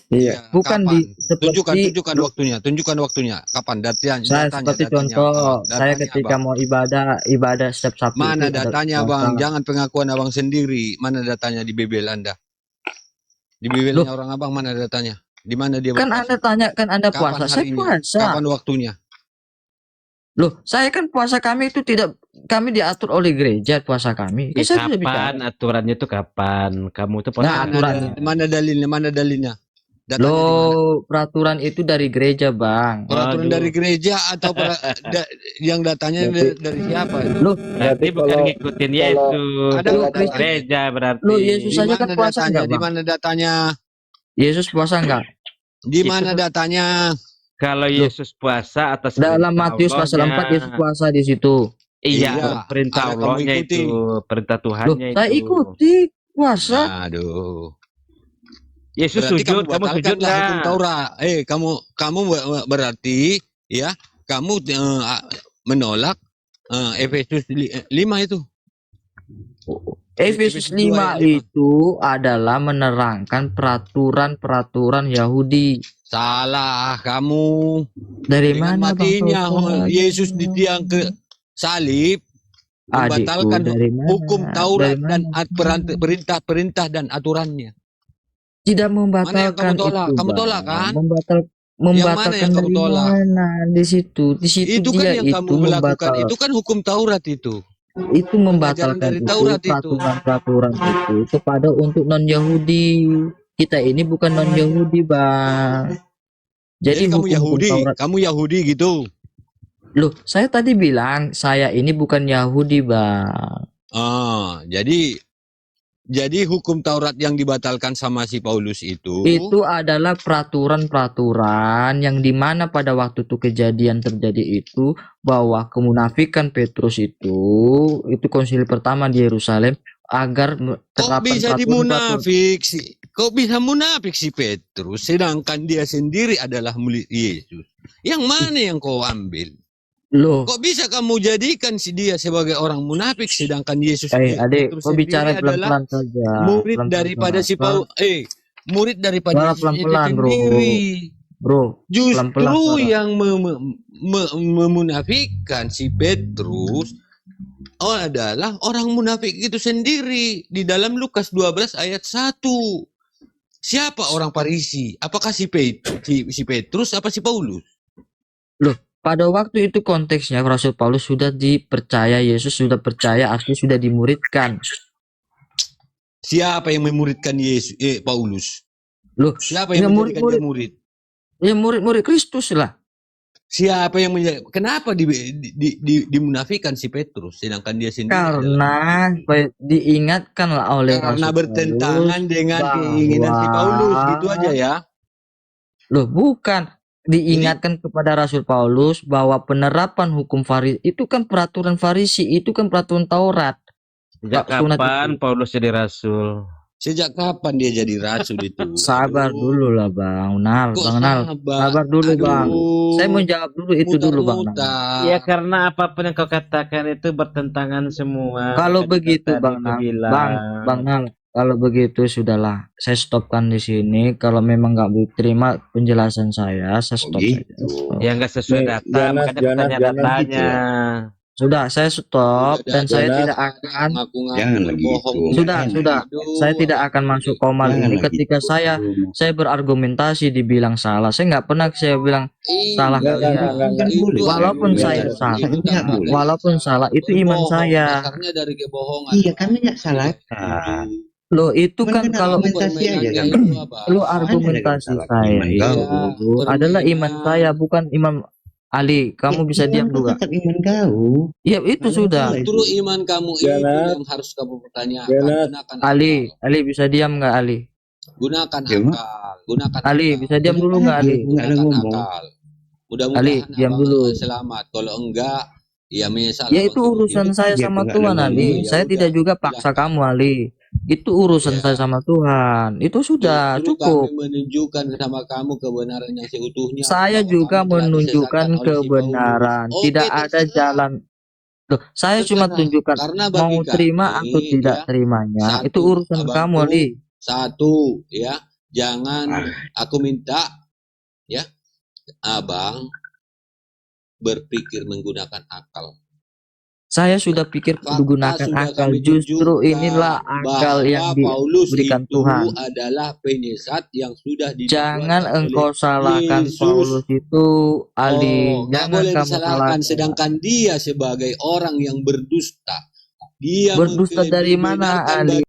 Iya. Bukan Kapan? seperti Tunjukkan waktunya. Kapan? saya seperti contoh, saya ketika mau ibadah setiap Sabtu Mana itu ada datanya, puasa. Bang? Jangan pengakuan abang sendiri. Mana datanya di Bible Anda? Di Bible-nya orang abang mana datanya? Di mana dia Kan berpuasa? Anda tanya, kan Anda Kapan puasa, saya harinya? puasa. Kapan waktunya? Loh, saya kan puasa kami itu tidak kami diatur oleh gereja puasa kami. Kan saya sudah bicara. Kapan aturannya itu kapan? Kamu itu puasa Nah, kapan? aturannya. Mana dalilnya? Mana dalilnya? Datanya di mana? Loh, peraturan itu dari gereja, Bang. Peraturan Waduh. dari gereja atau yang datanya dari siapa? Loh, Berarti bukan ngikutin Yesus. Ada Loh, datanya. Gereja berarti. Loh, Yesus Di saja kan mana puasa datanya? enggak, Di Bang? mana datanya? Yesus puasa enggak? Di mana datanya? Kalau Yesus puasa atas Dalam perintah Matius pasal 4 Allahnya. Yesus puasa di situ. Iya, Iya, perintah ada kamu Allahnya ikuti. itu, perintah Loh, Tuhannya itu. saya ikuti puasa. Aduh. Yesus Berarti sujud, kamu batalkanlah sujud hukum nggak? Taurat. Kamu berarti ya, kamu menolak Efesus 5 itu. Efesus Efesus 2 ayat 5 5. itu adalah menerangkan peraturan-peraturan Yahudi. Salah kamu. Dari Dengan mana, Bang matinya Toto? Yesus di tiang ke salib Adikku, membatalkan dari mana? hukum Taurat Dari dan mana? perintah-perintah dan aturannya. Tidak Mana yang membatalkan kamu tolak? itu, Kamu Bang. tolak kan? Membatalkan yang kamu dari tolak? mana? Di situ Itu kan dia yang itu kamu melakukan, membatal. itu kan hukum Taurat itu. Itu Pengajaran membatalkan dari itu Taurat itu. peraturan-peraturan itu kepada untuk non Yahudi. Kita ini bukan non Yahudi, Bang. Jadi Jadi kamu hukum-hukum Yahudi, Taurat. kamu Yahudi gitu. Loh, saya tadi bilang saya ini bukan Yahudi, Bang. Jadi hukum Taurat yang dibatalkan sama si Paulus itu Adalah peraturan-peraturan yang dimana pada waktu itu kejadian terjadi itu bahwa kemunafikan Petrus itu konsili pertama di Yerusalem agar kok bisa dimunafik sih? Kok bisa munafik si Petrus sedangkan dia sendiri adalah murid Yesus? Yang mana yang kau ambil? Loh, kok bisa kamu jadikan si dia sebagai orang munafik sedangkan Yesus adik, Petrus kau bicara pelan-pelan saja. murid daripada si Paulus, murid daripada Yesus itu pelan-pelan, sendiri. Bro, Justru yang memunafikkan si Petrus adalah orang munafik itu sendiri di dalam Lukas 12 ayat 1. Siapa orang Farisi? Apakah si Petrus apa si Paulus? Loh, pada waktu itu konteksnya Rasul Paulus sudah dipercaya, Yesus sudah percaya, artinya sudah dimuridkan. Siapa yang memuridkan Paulus? Loh, siapa yang menjadikan dia murid? Ya murid-murid Kristus lah. Siapa yang kenapa dimunafikan si Petrus sedangkan dia sendiri? Karena diingatkanlah oleh karena Rasul bertentangan Paulus dengan keinginan si Paulus, gitu aja ya. Loh, bukan. Diingatkan kepada Rasul Paulus bahwa penerapan hukum Farisi itu kan peraturan Farisi, itu kan peraturan Taurat. Sejak kapan Paulus jadi rasul? Sejak kapan dia jadi rasul itu? Sabar dulu lah Bang Nal. Sabar dulu Bang. Saya mau jawab dulu itu dulu Bang Nal. Ya karena apapun yang kau katakan itu bertentangan semua. Kalau begitu Bang Nal, Bang Nal, kalau begitu sudahlah, saya stopkan di sini. Kalau memang nggak terima penjelasan saya stop saja. Ya nggak sesuai data, makanya tanya datanya. Sudah, saya stop dan saya tidak akan. Jangan lagi itu. Sudah. Saya tidak akan masuk koma ini ketika saya berargumentasi dibilang salah. Saya nggak pernah saya bilang salah. Walaupun saya salah, walaupun salah itu iman saya. Dari kebohongan. Iya, kami nggak salahkan. Loh itu kan kalau lo argumentasi saya itu adalah iman saya, bukan iman Ali. Kamu bisa diam juga. Iman kau. Ya itu sudah. Justru iman kamu itu yang harus kamu pertanyakan. Ali bisa diam nggak Ali? Gunakan akal. Gunakan Ali bisa diam dulu nggak Ali? Akal. Mudah-mudahan Ali diam dulu. Selamat. Kalau enggak, ya menyesal. Ya itu urusan saya sama Tuhan Ali. Saya tidak juga paksa kamu Ali. Itu urusan saya sama Tuhan. Itu sudah cukup. Kami menunjukkan sama kamu kebenaran yang seutuhnya. Saya juga menunjukkan kebenaran. Tidak ada jalan. Loh, saya cuma tunjukkan mau terima atau tidak terimanya. Itu urusan kamu Ali. Satu, ya, jangan aku minta, ya, abang berpikir menggunakan akal. Saya sudah pikir menggunakan akal. Justru inilah akal yang diberikan Tuhan. Adalah penyesat yang sudah jangan engkau salahkan Paulus itu, Ali. Jangan kamu salahkan. Sedangkan dia sebagai orang yang berdusta. Dia berdusta dari mana, Ali?